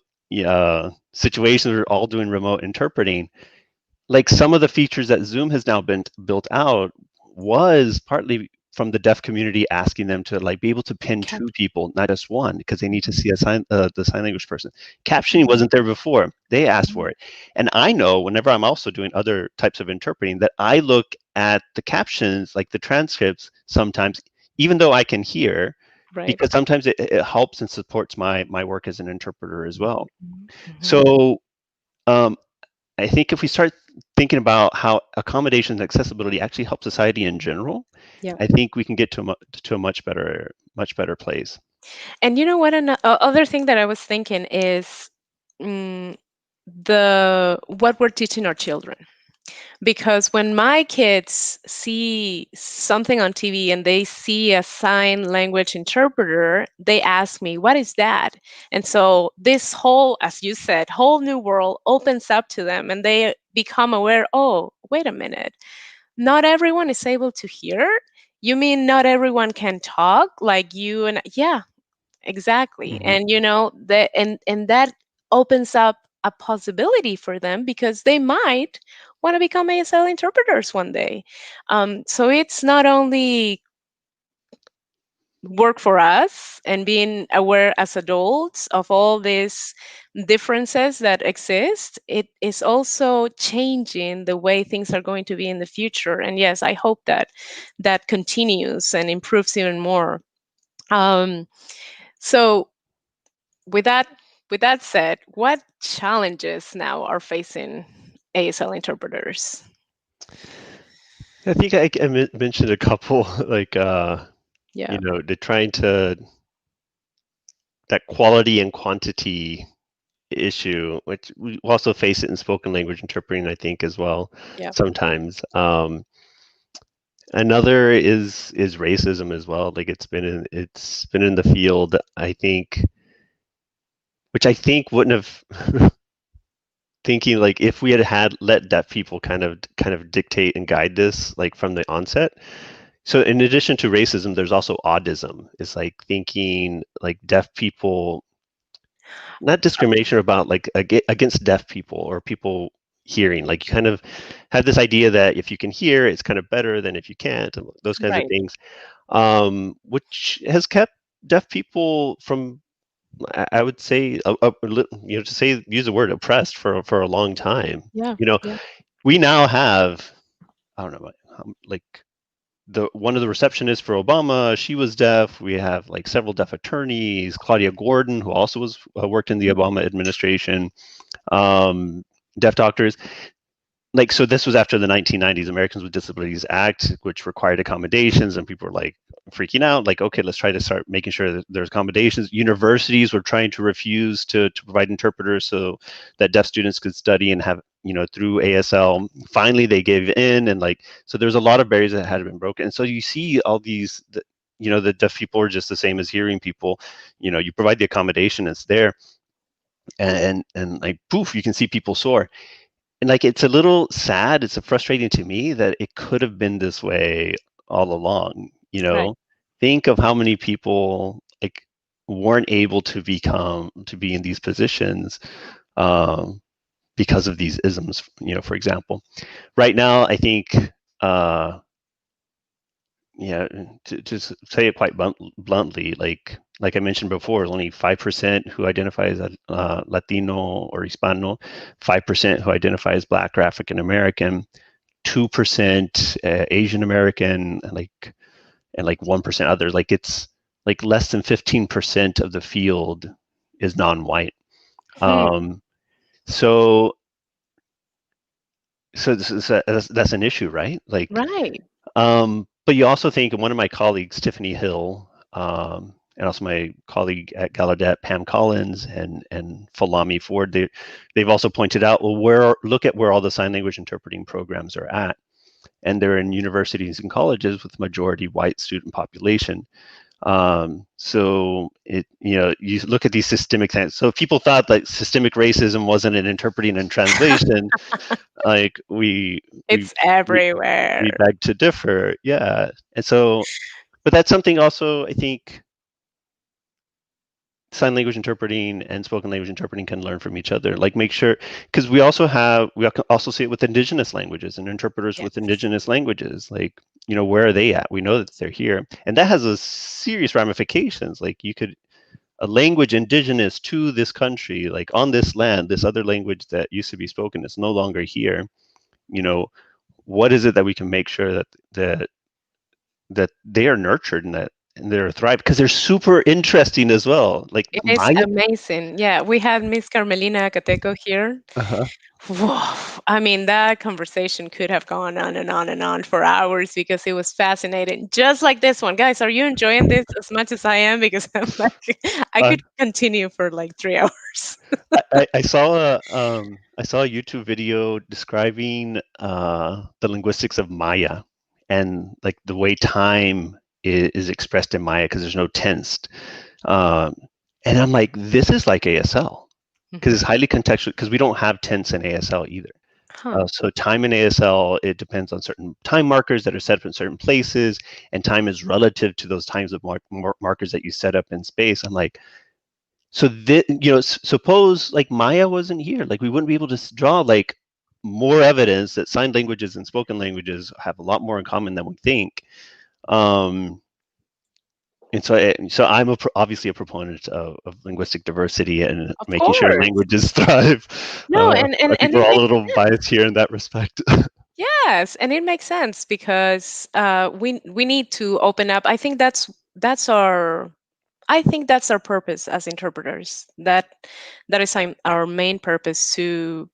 Speaker 2: situations. We're all doing remote interpreting. Like some of the features that Zoom has now been built out was partly from the deaf community asking them to like be able to pin
Speaker 1: Cap-
Speaker 2: two people, not just one, because they need to see the sign language person. Captioning wasn't there before. They asked for it. And I know whenever I'm also doing other types of interpreting that I look at the captions, like the transcripts sometimes, even though I can hear,
Speaker 1: right.
Speaker 2: because sometimes it helps and supports my work as an interpreter as well.
Speaker 1: Mhm.
Speaker 2: So um, I think if we start thinking about how accommodations and accessibility actually help society in general,
Speaker 1: Yeah.
Speaker 2: I think we can get to a much better place.
Speaker 1: And you know what? Other thing that I was thinking is mm, the what we're teaching our children. Because when my kids see something on TV and they see a sign language interpreter, they ask me, "What is that?" And so this whole, as you said, whole new world opens up to them and they become aware, "Oh, wait a minute. Not everyone is able to hear? You mean not everyone can talk like you and yeah, exactly."
Speaker 2: Mhm.
Speaker 1: And and that opens up a possibility for them because they might want to become ASL interpreters one day. So it's not only work for us, and being aware as adults of all these differences that exist, it is also changing the way things are going to be in the future. And yes, I hope that that continues and improves even more. um, so with that with that said, what challenges now are facing ASL interpreters?
Speaker 2: I think I mentioned a couple, like
Speaker 1: Yeah.
Speaker 2: they're trying to that quality and quantity issue, which we also face it in spoken language interpreting, I think, as well
Speaker 1: Yeah.
Speaker 2: sometimes. Another is racism as well. Like it's been in the field, I think, which I think wouldn't have thinking like if we had let deaf people kind of dictate and guide this like from the onset. So in addition to racism, there's also autism. It's like thinking like deaf people, not discrimination about like against deaf people or people hearing. Like you kind of have this idea that if you can hear, it's kind of better than if you can't, and those kinds of
Speaker 1: Right.
Speaker 2: things, which has kept deaf people from, I would say, to say use the word oppressed for a long time.
Speaker 1: Yeah.
Speaker 2: You know,
Speaker 1: Yeah.
Speaker 2: we now have, I don't know, like the one of the receptionists for Obama, she was deaf. We have like several deaf attorneys, Claudia Gordon, who also was worked in the Obama administration, um, deaf doctors. Like, so this was after the 1990s Americans with Disabilities Act, which required accommodations, and people were like freaking out, like, okay, let's try to start making sure that there's accommodations. Universities were trying to refuse to provide interpreters so that deaf students could study and have, through ASL. Finally, they gave in, and like, so there's a lot of barriers that had been broken. And so you see all these, the deaf people are just the same as hearing people. You provide the accommodation, it's there, and like, poof, you can see people soar. And like it's a little sad, it's frustrating to me that it could have been this way all along.
Speaker 1: Right.
Speaker 2: Think of how many people like weren't able to be in these positions, because of these isms. For example, right now I think, yeah, to say it quite bluntly, like I mentioned before, only 5% who identify as Latino or Hispano, 5% who identify as Black or African American, 2% Asian American, and like 1% others. Like it's like less than 15% of the field is non-white.
Speaker 1: Hmm.
Speaker 2: Um, so that's an issue, right? Like,
Speaker 1: Right.
Speaker 2: but you also think, and one of my colleagues, Tiffany Hill, and also my colleague at Gallaudet, Pam Collins, and Falami Ford, they've also pointed out, well, look at where all the sign language interpreting programs are at, and they're in universities and colleges with majority white student population. So you look at these systemic things. So if people thought that systemic racism wasn't in interpreting and translation, like
Speaker 1: It's
Speaker 2: we
Speaker 1: everywhere.
Speaker 2: beg to differ. Yeah. And so, but that's something also I think sign language interpreting and spoken language interpreting can learn from each other. Like make sure, because we also see it with indigenous languages and interpreters
Speaker 1: Yes.
Speaker 2: with indigenous languages. Like, where are they at? We know that they're here. And that has a serious ramifications. Like a language indigenous to this country, like on this land, this other language that used to be spoken is no longer here. What is it that we can make sure that they are nurtured and they're thrived, because they're super interesting as well. Like
Speaker 1: It is
Speaker 2: Maya.
Speaker 1: amazing. Yeah, we had Miss Carmelina Acateco here.
Speaker 2: Uh-huh.
Speaker 1: Whoa. I mean, that conversation could have gone on and on and on for hours because it was fascinating. Just like this one. Guys, are you enjoying this as much as I am? Because I'm like, I
Speaker 2: Uh,
Speaker 1: could continue for like 3 hours.
Speaker 2: I saw a YouTube video describing the linguistics of Maya, and like the way time is expressed in Maya, because there's no tense. Um, and I'm like, this is like ASL, because it's highly contextual, because we don't have tense in ASL either.
Speaker 1: Huh.
Speaker 2: So time in ASL, it depends on certain time markers that are set up in certain places, and time is relative to those times of markers that you set up in space. I'm like, so suppose like Maya wasn't here, like we wouldn't be able to draw like more evidence that sign languages and spoken languages have a lot more in common than we think. And so I'm obviously a proponent of linguistic diversity and
Speaker 1: Of
Speaker 2: making sure
Speaker 1: course.
Speaker 2: languages thrive.
Speaker 1: No,
Speaker 2: I think
Speaker 1: and
Speaker 2: we're
Speaker 1: it
Speaker 2: all a
Speaker 1: makes
Speaker 2: little biased here in that respect.
Speaker 1: yes, and it makes sense because we need to open up. That's our I think that's our purpose as interpreters. That is our main purpose, to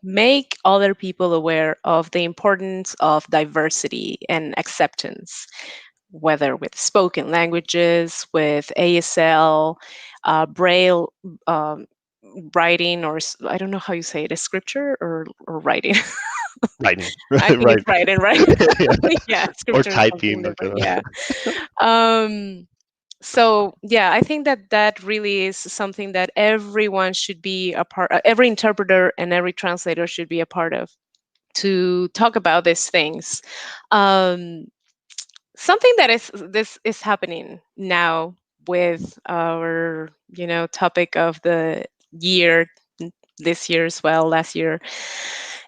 Speaker 1: make other people aware of the importance of diversity and acceptance, whether with spoken languages, with ASL, Braille, um, writing, or I don't know how you say it, is scripture or writing.
Speaker 2: Writing,
Speaker 1: I think
Speaker 2: right?
Speaker 1: it's writing, right?
Speaker 2: Yeah.
Speaker 1: Yeah,
Speaker 2: Or
Speaker 1: scripture is something
Speaker 2: typing, like
Speaker 1: different. Yeah. Um, so yeah, I think that really is something that everyone should be a part. Every interpreter and every translator should be a part of, to talk about these things. Um, Something that is happening now with our topic of the year, this year as well, last year,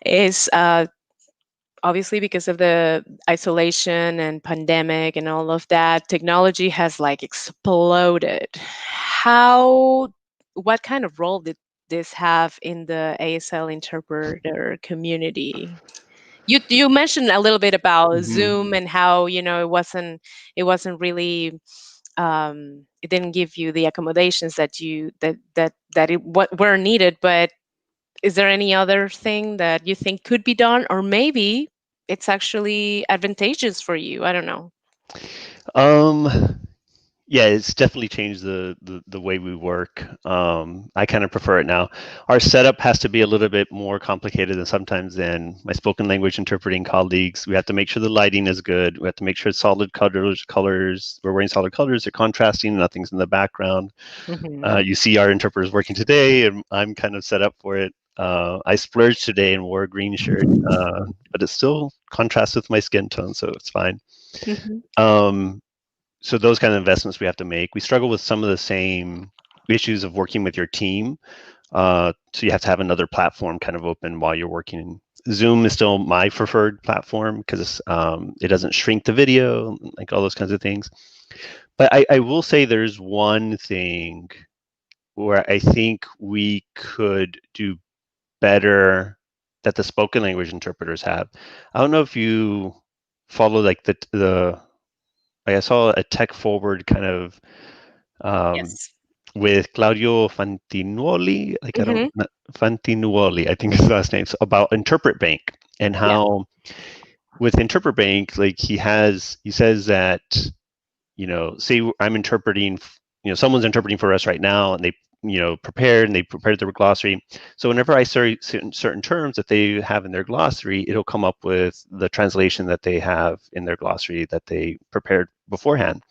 Speaker 1: is obviously because of the isolation and pandemic and all of that, technology has like exploded. What kind of role did this have in the ASL interpreter community? You mentioned a little bit about
Speaker 2: Mhm.
Speaker 1: Zoom and how it wasn't really, it didn't give you the accommodations that were needed. But is there any other thing that you think could be done, or maybe it's actually advantageous for you? I don't know.
Speaker 2: Um, yeah, it's definitely changed the way we work. I kind of prefer it now. Our setup has to be a little bit more complicated than sometimes than my spoken language interpreting colleagues. We have to make sure the lighting is good. We have to make sure it's solid colors. We're wearing solid colors. They're contrasting. Nothing's in the background.
Speaker 1: Hmm.
Speaker 2: You see our interpreters working today, and I'm kind of set up for it. I splurged today and wore a green shirt, but it still contrasts with my skin tone, so it's fine.
Speaker 1: Hmm.
Speaker 2: Um, so those kind of investments we have to make. We struggle with some of the same issues of working with your team. So you have to have another platform kind of open while you're working. Zoom is still my preferred platform because it doesn't shrink the video, like all those kinds of things. But I will say there's one thing where I think we could do better that the spoken language interpreters have. I don't know if you follow like like I saw a tech forward kind of um,
Speaker 1: Yes.
Speaker 2: with Claudio Fantinuoli, like I don't
Speaker 1: Hmm.
Speaker 2: Fantinuoli, I think is his last name, so about Interpret Bank and
Speaker 1: Yeah.
Speaker 2: how with Interpret Bank, like he says that say I'm interpreting, someone's interpreting for us right now, and they prepared their glossary. So whenever I say certain terms that they have in their glossary, it'll come up with the translation that they have in their glossary that they prepared beforehand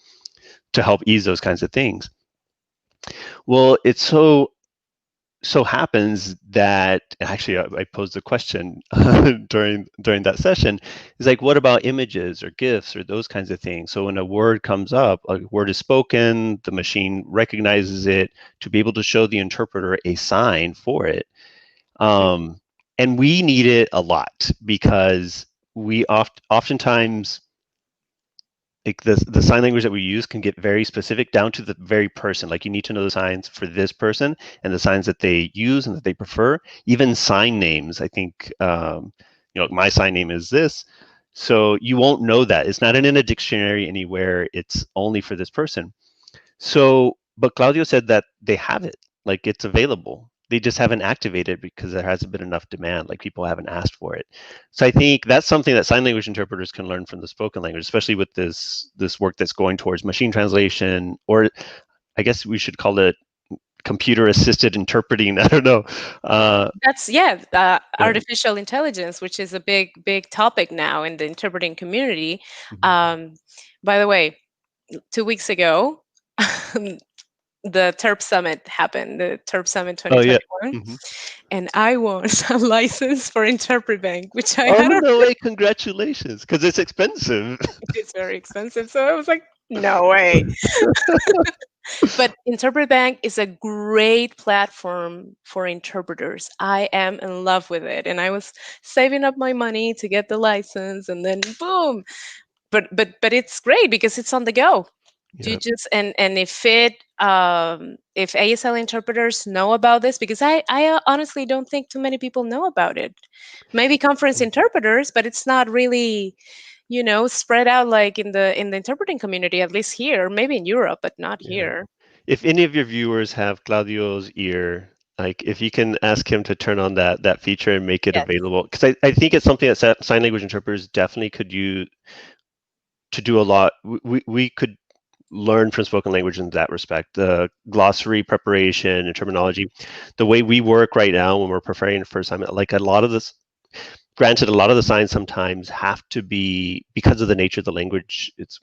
Speaker 2: to help ease those kinds of things. Well, it so happens that actually I posed a question during that session. Is like, what about images or GIFs or those kinds of things? So when a word comes up, a word is spoken, the machine recognizes it to be able to show the interpreter a sign for it. And we need it a lot because we oftentimes, like the sign language that we use can get very specific down to the very person. Like you need to know the signs for this person and the signs that they use and that they prefer. Even sign names, I think, my sign name is this. So you won't know that. It's not in a dictionary anywhere. It's only for this person. So, but Claudio said that they have it, like it's available. They just haven't activated because there hasn't been enough demand, like people haven't asked for it. So I think that's something that sign language interpreters can learn from the spoken language, especially with this work that's going towards machine translation, or I guess we should call it computer assisted interpreting. I don't know.
Speaker 1: That's yeah,
Speaker 2: Yeah.
Speaker 1: artificial intelligence, which is a big topic now in the interpreting community.
Speaker 2: Mhm.
Speaker 1: Um, by the way, 2 weeks ago, the TERP Summit happened, the TERP Summit
Speaker 2: Oh yeah.
Speaker 1: 2021,
Speaker 2: Hmm.
Speaker 1: and I won a license for Interpret Bank, which I
Speaker 2: Oh
Speaker 1: had.
Speaker 2: no way! Congratulations, because it's expensive.
Speaker 1: It's very expensive, so I was like, no way. But Interpret Bank is a great platform for interpreters. I am in love with it, and I was saving up my money to get the license, and then boom. But it's great because it's on the go. Do you
Speaker 2: Yeah.
Speaker 1: just and if ASL interpreters know about this, because I honestly don't think too many people know about it. Maybe conference interpreters, but it's not really, spread out like in the interpreting community, at least here, maybe in Europe, but not
Speaker 2: Yeah.
Speaker 1: here.
Speaker 2: If any of your viewers have Claudio's ear, like if you can ask him to turn on that feature and make it
Speaker 1: Yes.
Speaker 2: available, because I think it's something that sign language interpreters definitely could use to do a lot. We could learn from spoken language in that respect. The glossary preparation and terminology, the way we work right now when we're preparing for assignment, like a lot of this, granted, a lot of the signs sometimes have to be, because of the nature of the language, it's,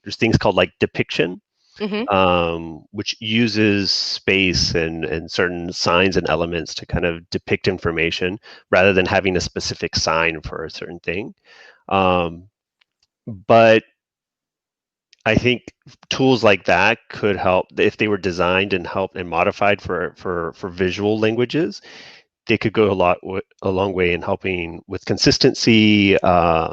Speaker 2: there's things called like depiction,
Speaker 1: Hmm.
Speaker 2: which uses space and certain signs and elements to kind of depict information rather than having a specific sign for a certain thing. But I think tools like that could help if they were designed and helped and modified for visual languages. They could go a long way in helping with consistency,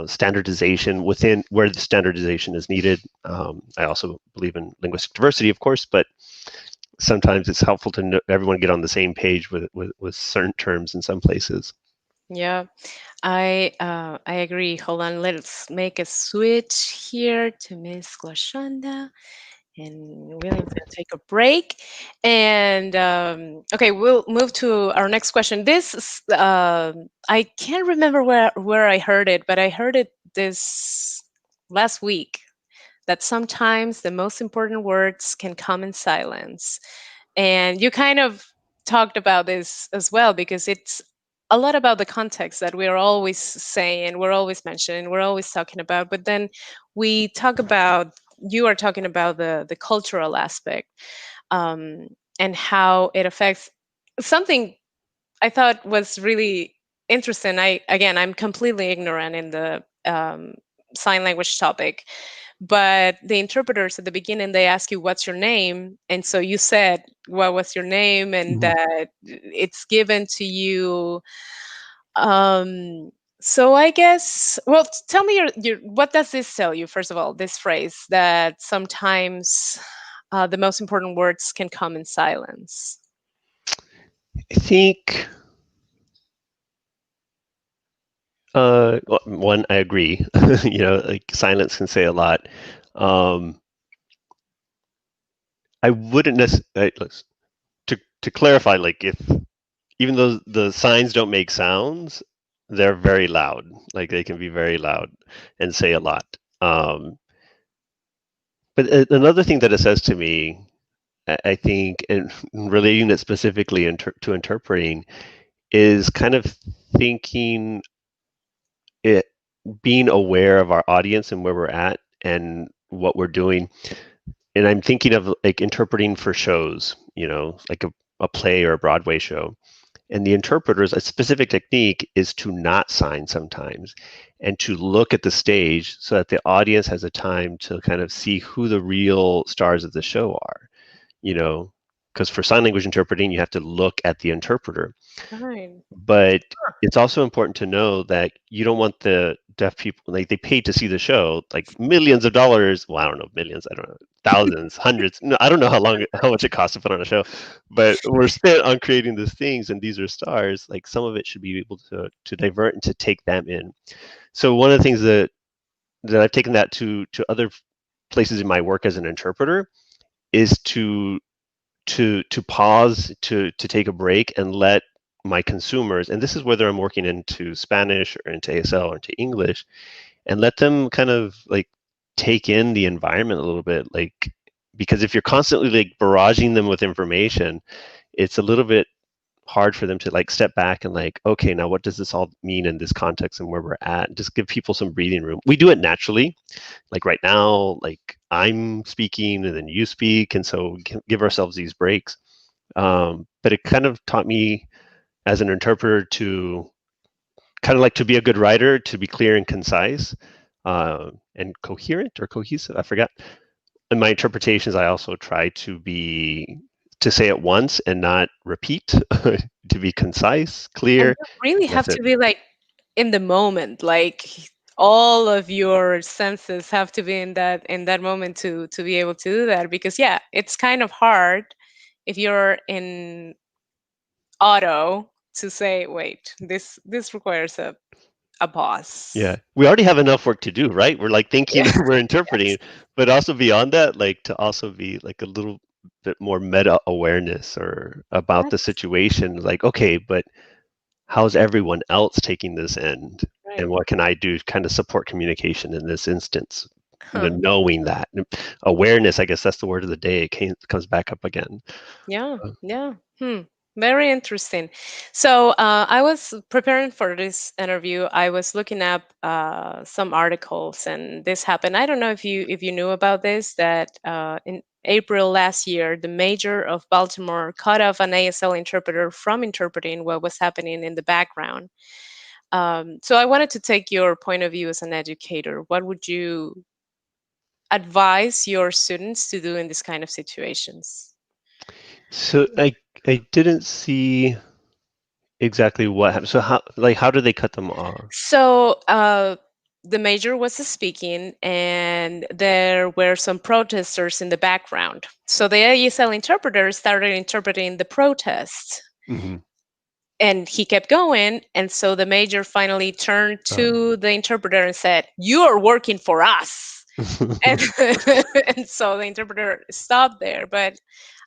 Speaker 2: standardization within where the standardization is needed. I also believe in linguistic diversity, of course, but sometimes it's helpful to know, everyone get on the same page with certain terms in some places.
Speaker 1: Yeah, I agree. Hold on, let's make a switch here to Miss Glashanda. And William's going to take a break. And okay, we'll move to our next question. I can't remember where I heard it, but I heard it this last week, that sometimes the most important words can come in silence. And you kind of talked about this as well, because it's a lot about the context that we're always saying, we're always mentioning, we're always talking about. But then we talk about, you are talking about the cultural aspect, um, and how it affects something I thought was really interesting. I'm completely ignorant in the sign language topic, but the interpreters at the beginning, they ask you what's your name, and so you said what was your name, and
Speaker 2: Mhm.
Speaker 1: that it's given to you. um so I guess, well, tell me your what does this tell you, first of all, this phrase that sometimes the most important words can come in silence.
Speaker 2: I think one, I agree. Like silence can say a lot. Um, I wouldn't necessarily, to clarify, like if even though the signs don't make sounds, they're very loud. Like they can be very loud and say a lot. But another thing that it says to me, I think, and relating it specifically to interpreting, is kind of thinking it, being aware of our audience and where we're at and what we're doing. And I'm thinking of like interpreting for shows, like a play or a Broadway show. And the interpreters, a specific technique is to not sign sometimes and to look at the stage so that the audience has a time to kind of see who the real stars of the show are, because for sign language interpreting, you have to look at the interpreter.
Speaker 1: Right.
Speaker 2: But it's also important to know that you don't want the deaf people, like they paid to see the show, like millions of dollars. Well, I don't know, millions, I don't know, thousands, hundreds. No, I don't know how much it costs to put on a show, but we're spent on creating these things, and these are stars. Like some of it should be able to divert and to take them in. So one of the things that I've taken that to other places in my work as an interpreter is to pause, to take a break and let my consumers, and this is whether I'm working into Spanish or into ASL or into English, and let them kind of like take in the environment a little bit, like, because if you're constantly like barraging them with information, it's a little bit hard for them to like step back and like, okay, now what does this all mean in this context and where we're at, and just give people some breathing room. We do it naturally, like right now, like I'm speaking and then you speak, and so we can give ourselves these breaks. But it kind of taught me as an interpreter to kind of like to be a good writer, to be clear and concise, and coherent or cohesive. I forgot. In my interpretations, I also try to say it once and not repeat, to be concise,
Speaker 1: And
Speaker 2: clear.
Speaker 1: you really have
Speaker 2: That's it.
Speaker 1: to be like in the moment, like all of your senses have to be in that moment to be able to do that, because yeah, it's kind of hard if you're in auto to say, wait, this requires a pause.
Speaker 2: Yeah, we already have enough work to do, right? We're like thinking,
Speaker 1: Yeah.
Speaker 2: we're interpreting, but also beyond that, like to also be like a little bit more meta awareness or about the
Speaker 1: That's
Speaker 2: situation. Like, okay, but how's everyone else taking this end? And
Speaker 1: right.
Speaker 2: what can I do to kind of support communication in this instance?
Speaker 1: Huh.
Speaker 2: Knowing that awareness, I guess that's the word of the day. Comes back up again.
Speaker 1: Yeah, yeah. Very interesting. So I was preparing for this interview. I was looking up some articles, and this happened. I don't know if you knew about this. That in April last year, the mayor of Baltimore cut off an ASL interpreter from interpreting what was happening in the background. So I wanted to take your point of view as an educator. What would you advise your students to do in this kind of situations?
Speaker 2: So I didn't see exactly what happened. So how do they cut them off?
Speaker 1: So the mayor was speaking, and there were some protesters in the background. So the ASL interpreter started interpreting the protest,
Speaker 2: Hmm.
Speaker 1: and he kept going. And so the mayor finally turned
Speaker 2: Uh,
Speaker 1: to the interpreter and said, "You are working for us." And, and so the interpreter stopped there. But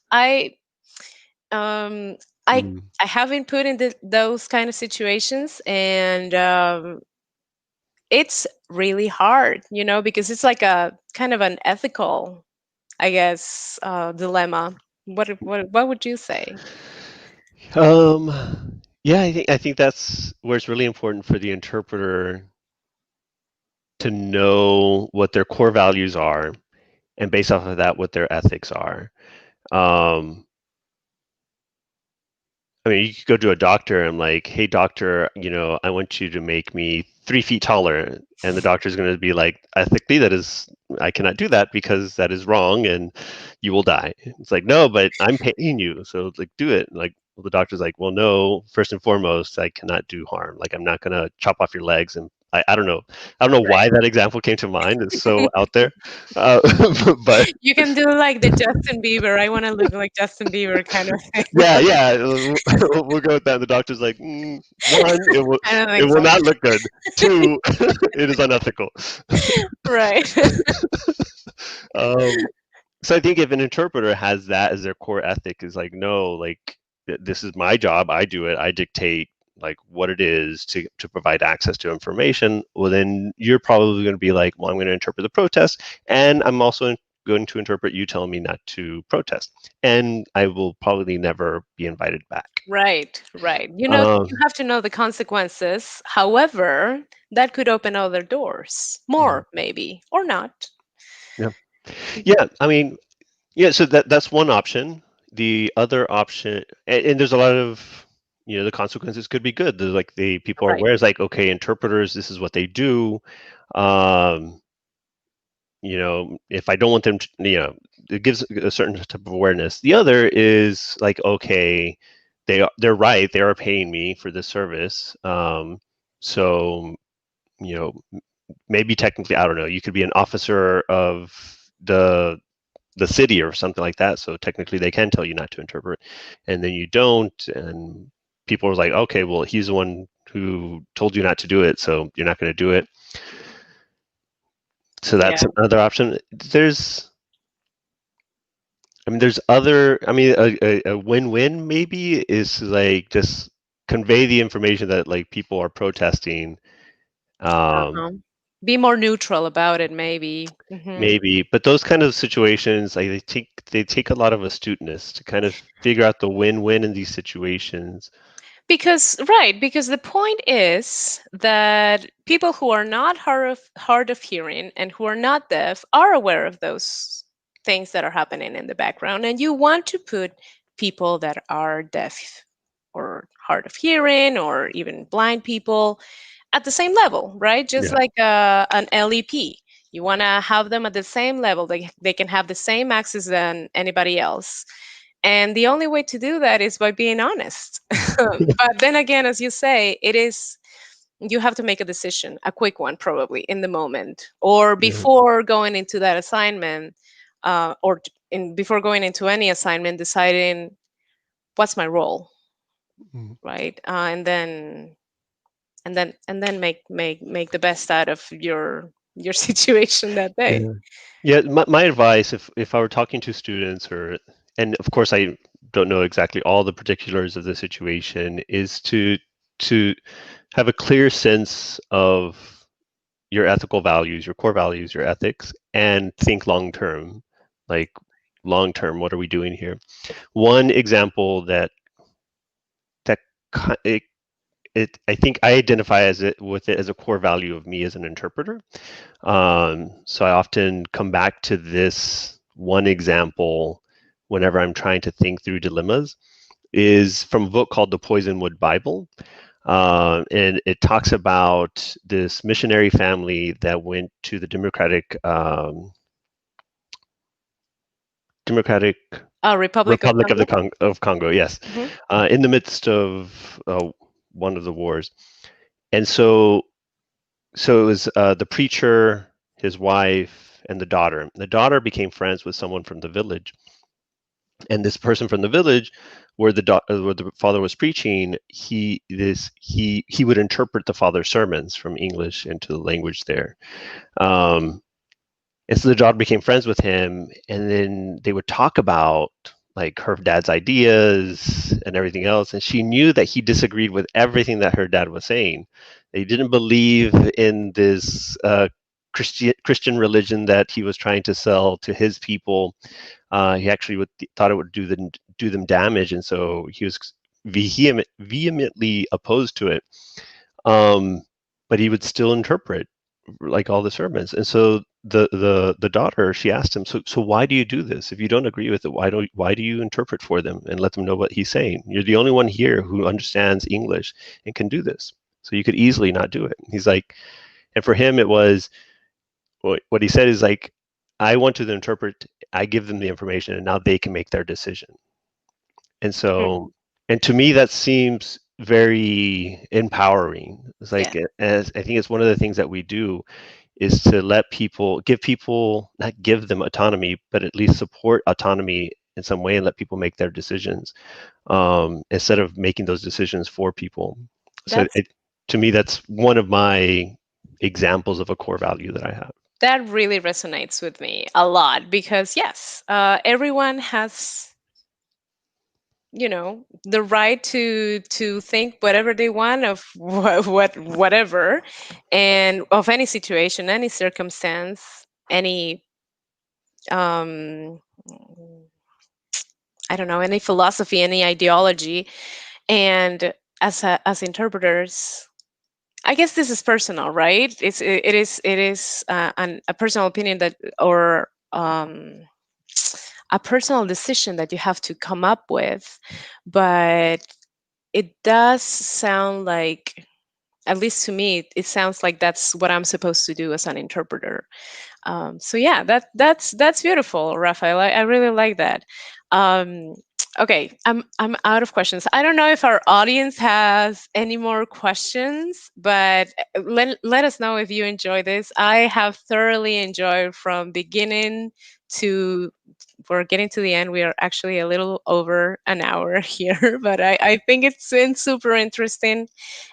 Speaker 1: I, um, I,
Speaker 2: mm.
Speaker 1: I have been put in those kind of situations, and it's really hard, because it's like a kind of an ethical, I guess, dilemma. What would you say?
Speaker 2: Yeah, I think that's where it's really important for the interpreter to know what their core values are, and based off of that, what their ethics are. Um, I mean, you could go to a doctor and like, hey, doctor, I want you to make me 3 feet taller. And the doctor is going to be like, ethically, I cannot do that because that is wrong and you will die. It's like, no, but I'm paying you. So like, do it. Like, well, the doctor's like, well, no, first and foremost, I cannot do harm. Like, I'm not going to chop off your legs. And I don't know. I don't know why that example came to mind. It's so out there. Uh, but
Speaker 1: You can do like the Justin Bieber. I want to look like Justin Bieber kind of thing.
Speaker 2: yeah, yeah, we'll go with that. The doctor's like, one,
Speaker 1: I don't
Speaker 2: it
Speaker 1: think
Speaker 2: will
Speaker 1: so.
Speaker 2: not look good. Two, it is unethical.
Speaker 1: Right.
Speaker 2: Um, so I think if an interpreter has that as their core ethic, is like, no, like this is my job. I do it. I dictate like what it is to provide access to information. Well, then you're probably going to be like, well, I'm going to interpret the protest, and I'm also going to interpret you telling me not to protest, and I will probably never be invited back.
Speaker 1: Right, right.
Speaker 2: Um,
Speaker 1: You have to know the consequences. However, that could open other doors,
Speaker 2: mhm,
Speaker 1: more maybe, or not.
Speaker 2: yeah, yeah. I mean, yeah. So that's one option. The other option, and there's a lot of, the consequences could be good. There's like the people are
Speaker 1: Right.
Speaker 2: aware. It's like, okay, interpreters, this is what they do. Um, if I don't want them to, it gives a certain type of awareness. The other is like, okay, they're right. They are paying me for this service. So you know, maybe technically, I don't know. You could be an officer of the city or something like that. So technically, they can tell you not to interpret, and then you don't, and people are like, okay, well, he's the one who told you not to do it, so you're not going to do it. So
Speaker 1: Yeah.
Speaker 2: that's another option. There's other. A win-win maybe is like just convey the information that like people are protesting.
Speaker 1: Uh-huh. Be more neutral about it, maybe.
Speaker 2: Maybe, but those kind of situations, like they take a lot of astuteness to kind of figure out the win-win in these situations.
Speaker 1: Because the point is that people who are not hard of hearing and who are not deaf are aware of those things that are happening in the background, and you want to put people that are deaf or hard of hearing or even blind people at the same level, right? Just
Speaker 2: Yeah.
Speaker 1: like an LEP. You want to have them at the same level. They can have the same access than anybody else. And the only way to do that is by being honest. But then again, as you say, it is you have to make a decision, a quick one probably in the moment, or
Speaker 2: Yeah.
Speaker 1: before going into that assignment, before going into any assignment, deciding what's my role,
Speaker 2: Mhm.
Speaker 1: right? And then make the best out of your situation that day.
Speaker 2: Yeah. Yeah, my advice, if I were talking to students, and of course I don't know exactly all the particulars of the situation, is to have a clear sense of your ethical values, your core values, your ethics, and think long term. Like long term, what are we doing here? One example that it, I think I identify with it as a core value of me as an interpreter. So I often come back to this one example whenever I'm trying to think through dilemmas, is from a book called The Poisonwood Bible. And it talks about this missionary family that went to the Democratic
Speaker 1: Republic of
Speaker 2: Republic of
Speaker 1: Congo.
Speaker 2: of Congo, yes,
Speaker 1: Mhm.
Speaker 2: in the midst of one of the wars. And so it was the preacher, his wife, and the daughter. The daughter became friends with someone from the village, and this person from the village, where the father was preaching, he would interpret the father's sermons from English into the language there. Um, and so the daughter became friends with him, and then they would talk about like her dad's ideas and everything else. And she knew that he disagreed with everything that her dad was saying. He didn't believe in this Christian religion that he was trying to sell to his people. He actually thought it would do them damage, and so he was vehemently opposed to it. Um, but he would still interpret like all the sermons. And so the daughter, she asked him, so why do you do this? If you don't agree with it, why do you interpret for them and let them know what he's saying? You're the only one here who understands English and can do this. So you could easily not do it. He's like, and for him it was what he said is like, I want to interpret, I give them the information, and now they can make their decision. And
Speaker 1: Hmm.
Speaker 2: so, and to me, that seems very empowering. It's
Speaker 1: Yeah,
Speaker 2: like, as I think it's one of the things that we do is to give people, not give them autonomy, but at least support autonomy in some way and let people make their decisions, instead of making those decisions for people. So
Speaker 1: that's
Speaker 2: to me, that's one of my examples of a core value that I have.
Speaker 1: that really resonates with me a lot, because yes, everyone has, the right to think whatever they want of whatever, and of any situation, any circumstance, any um I don't know, any philosophy, any ideology. And as interpreters, I guess this is personal, right? It is a personal opinion that, or a personal decision that you have to come up with. But it does sound like, at least to me, it sounds like that's what I'm supposed to do as an interpreter. So yeah, that's beautiful, Rafael. I really like that. Um, okay, I'm out of questions. I don't know if our audience has any more questions, but let us know if you enjoy this. I have thoroughly enjoyed from beginning to, we're getting to the end. We are actually a little over an hour here, but I think it's been super interesting.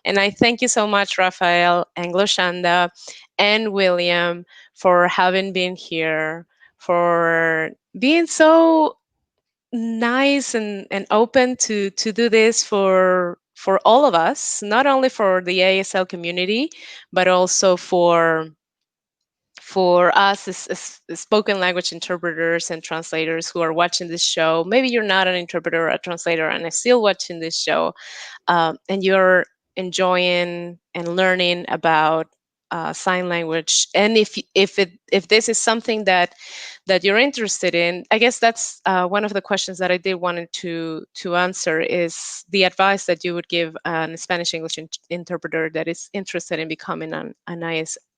Speaker 1: And I thank you so much, Rafael and Gloshanda and William, for having been here, for being so nice and open to do this for all of us, not only for the ASL community, but also for us as spoken language interpreters and translators who are watching this show. Maybe you're not an interpreter or a translator and are still watching this show, and you're enjoying and learning about sign language. And if this is something that you're interested in, I guess that's one of the questions that I did wanted to answer, is the advice that you would give a Spanish English interpreter that is interested in becoming an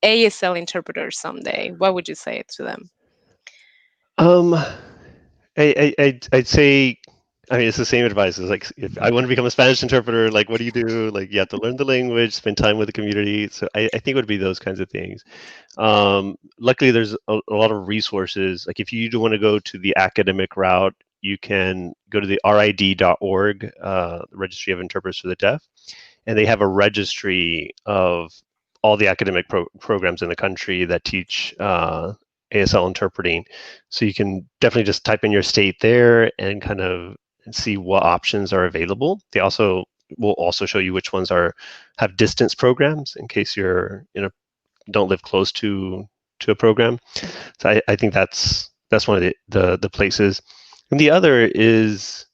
Speaker 1: ASL interpreter someday. What would you say to them?
Speaker 2: Um, I'd say I mean, it's the same advice. It's like, if I want to become a Spanish interpreter, like, what do you do? Like, you have to learn the language, spend time with the community. So I think it would be those kinds of things. Luckily, there's a lot of resources. Like, if you do want to go to the academic route, you can go to the RID.org, the Registry of Interpreters for the Deaf, and they have a registry of all the academic programs in the country that teach ASL interpreting. So you can definitely just type in your state there and kind of see what options are available. They also will also show you which ones have distance programs in case you're don't live close to a program. So I think that's one of the places. And the other is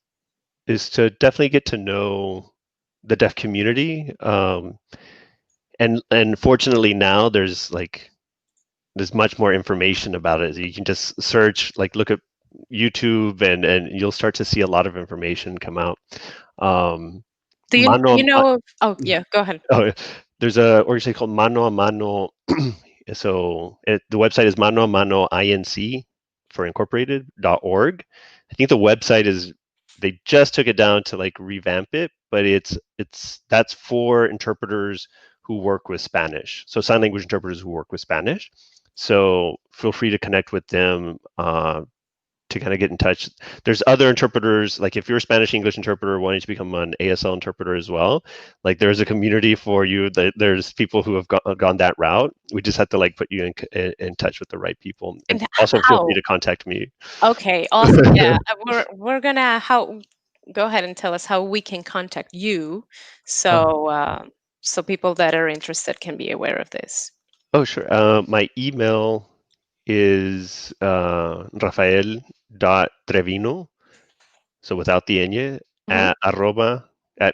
Speaker 2: to definitely get to know the deaf community. And fortunately now there's much more information about it. You can just search, like, look at YouTube, and you'll start to see a lot of information come out.
Speaker 1: Do you know? Oh, yeah. Go ahead.
Speaker 2: Oh, there's a organization called Mano a Mano. So the website is Mano a Mano Inc. for incorporated.org. I think the website they just took it down to like revamp it, but that's for interpreters who work with Spanish. So sign language interpreters who work with Spanish. So feel free to connect with them to kind of get in touch. There's other interpreters, like if you're a Spanish English interpreter wanting to become an ASL interpreter as well, like there's a community for you. There's people who have gone that route. We just have to like put you in touch with the right people. And also feel free to contact me.
Speaker 1: Okay, awesome. Yeah, we're gonna go ahead and tell us how we can contact you, so so people that are interested can be aware of this.
Speaker 2: Oh, sure. My email is Rafael.Trevino, so without the ñ, at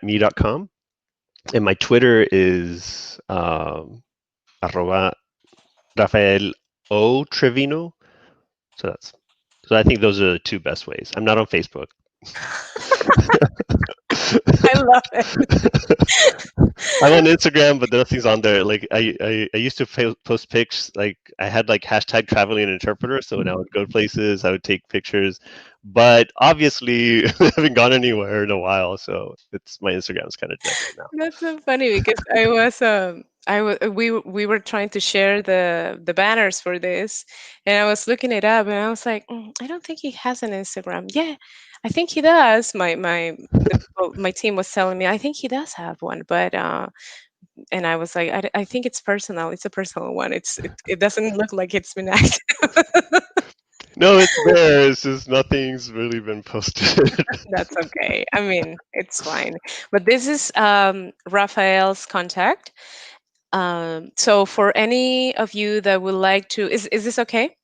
Speaker 2: me.com. And my Twitter is arroba Rafael O Trevino. So I think those are the two best ways. I'm not on Facebook.
Speaker 1: I love it.
Speaker 2: I'm on Instagram, but nothing's on there. Like I used to post pics. Like I had like hashtag traveling interpreter. So when I would go places, I would take pictures. But obviously, I haven't gone anywhere in a while. So my Instagram is kind of dead right now.
Speaker 1: That's so funny because we were trying to share the banners for this, and I was looking it up, and I was like, I don't think he has an Instagram. Yeah, I think he does. My team was telling me I think he does have one, but and I was like, I think it's personal. It's a personal one. It doesn't look like it's been active.
Speaker 2: No, it's there. It's just nothing's really been posted.
Speaker 1: That's okay. I mean, it's fine. But this is Rafael's contact. So for any of you that would like to, is this okay?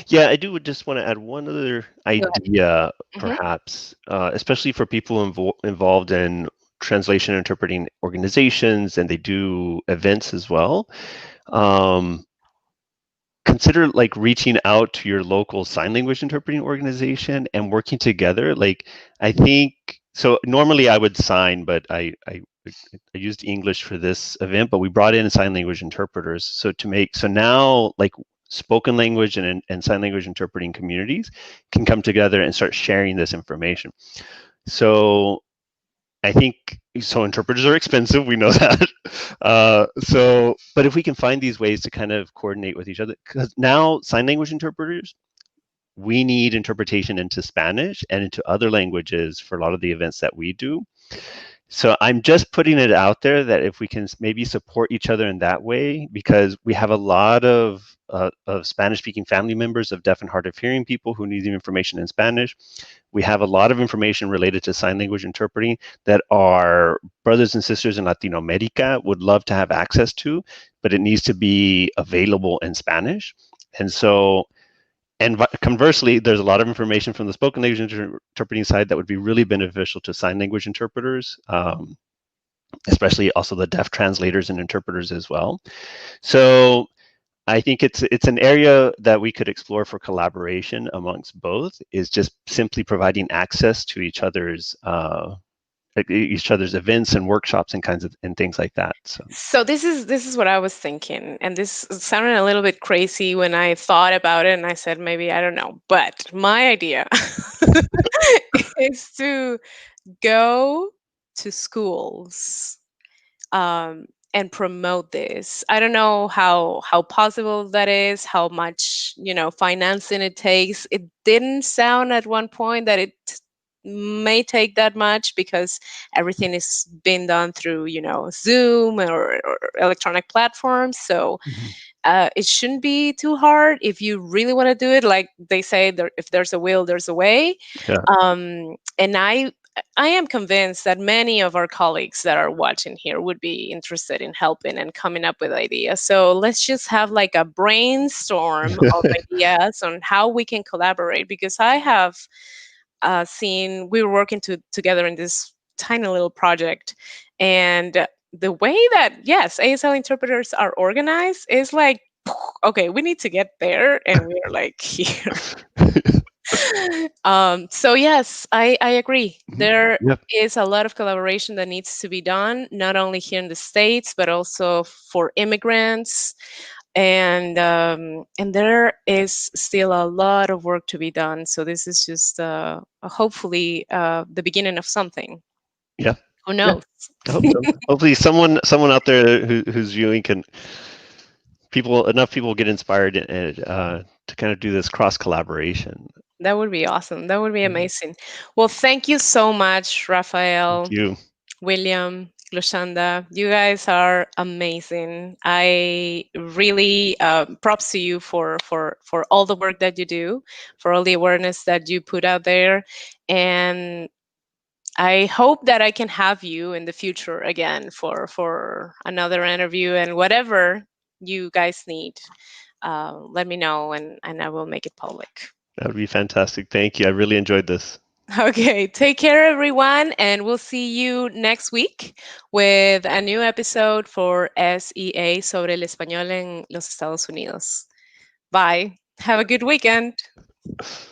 Speaker 2: Yeah, I do just want to add one other idea, perhaps, especially for people involved in translation and interpreting organizations, and they do events as well. Consider like reaching out to your local sign language interpreting organization and working together. Like, I think so. Normally, I would sign, but I used English for this event, but we brought in sign language interpreters. So now like spoken language and sign language interpreting communities can come together and start sharing this information. So I think interpreters are expensive. We know that. But if we can find these ways to kind of coordinate with each other, because now sign language interpreters, we need interpretation into Spanish and into other languages for a lot of the events that we do. So I'm just putting it out there that if we can maybe support each other in that way, because we have a lot of Spanish-speaking family members of deaf and hard of hearing people who need the information in Spanish. We have a lot of information related to sign language interpreting that our brothers and sisters in Latin America would love to have access to, but it needs to be available in Spanish. And conversely, there's a lot of information from the spoken language interpreting side that would be really beneficial to sign language interpreters, especially also the deaf translators and interpreters as well. So I think it's an area that we could explore for collaboration amongst both, is just simply providing access to each other's events and workshops and things like that.
Speaker 1: So this is what I was thinking, and this sounded a little bit crazy when I thought about it, and I said maybe I don't know, but my idea is to go to schools, um, and promote this. I don't know how possible that is, how much financing it takes. It didn't sound at one point that it may take that much because everything is being done through Zoom or electronic platforms. So
Speaker 2: Mhm.
Speaker 1: it shouldn't be too hard if you really want to do it. Like they say, if there's a will, there's a way.
Speaker 2: Yeah.
Speaker 1: And I am convinced that many of our colleagues that are watching here would be interested in helping and coming up with ideas. So let's just have like a brainstorm of ideas on how we can collaborate. Because I have seen, we were working together in this tiny little project, and the way that, yes, ASL interpreters are organized is like, okay, we need to get there, and we're like here. So yes, I agree.
Speaker 2: Mhm.
Speaker 1: There
Speaker 2: Yep.
Speaker 1: is a lot of collaboration that needs to be done, not only here in the States, but also for immigrants. And there is still a lot of work to be done. So this is just hopefully the beginning of something.
Speaker 2: Yeah.
Speaker 1: Who
Speaker 2: Yeah.
Speaker 1: knows?
Speaker 2: I hope so. Hopefully, someone out there who's viewing can enough people get inspired and to kind of do this cross collaboration.
Speaker 1: That would be awesome. That would be
Speaker 2: Mhm.
Speaker 1: amazing. Well, thank you so much,
Speaker 2: Thank
Speaker 1: Rafael,
Speaker 2: you.
Speaker 1: William, Lushanda. You guys are amazing. I really props to you for all the work that you do, for all the awareness that you put out there, and I hope that I can have you in the future again for another interview, and whatever you guys need. Let me know, and I will make it public.
Speaker 2: That would be fantastic. Thank you. I really enjoyed this.
Speaker 1: Okay, take care, everyone, and we'll see you next week with a new episode for SEA sobre el español en los Estados Unidos. Bye. Have a good weekend.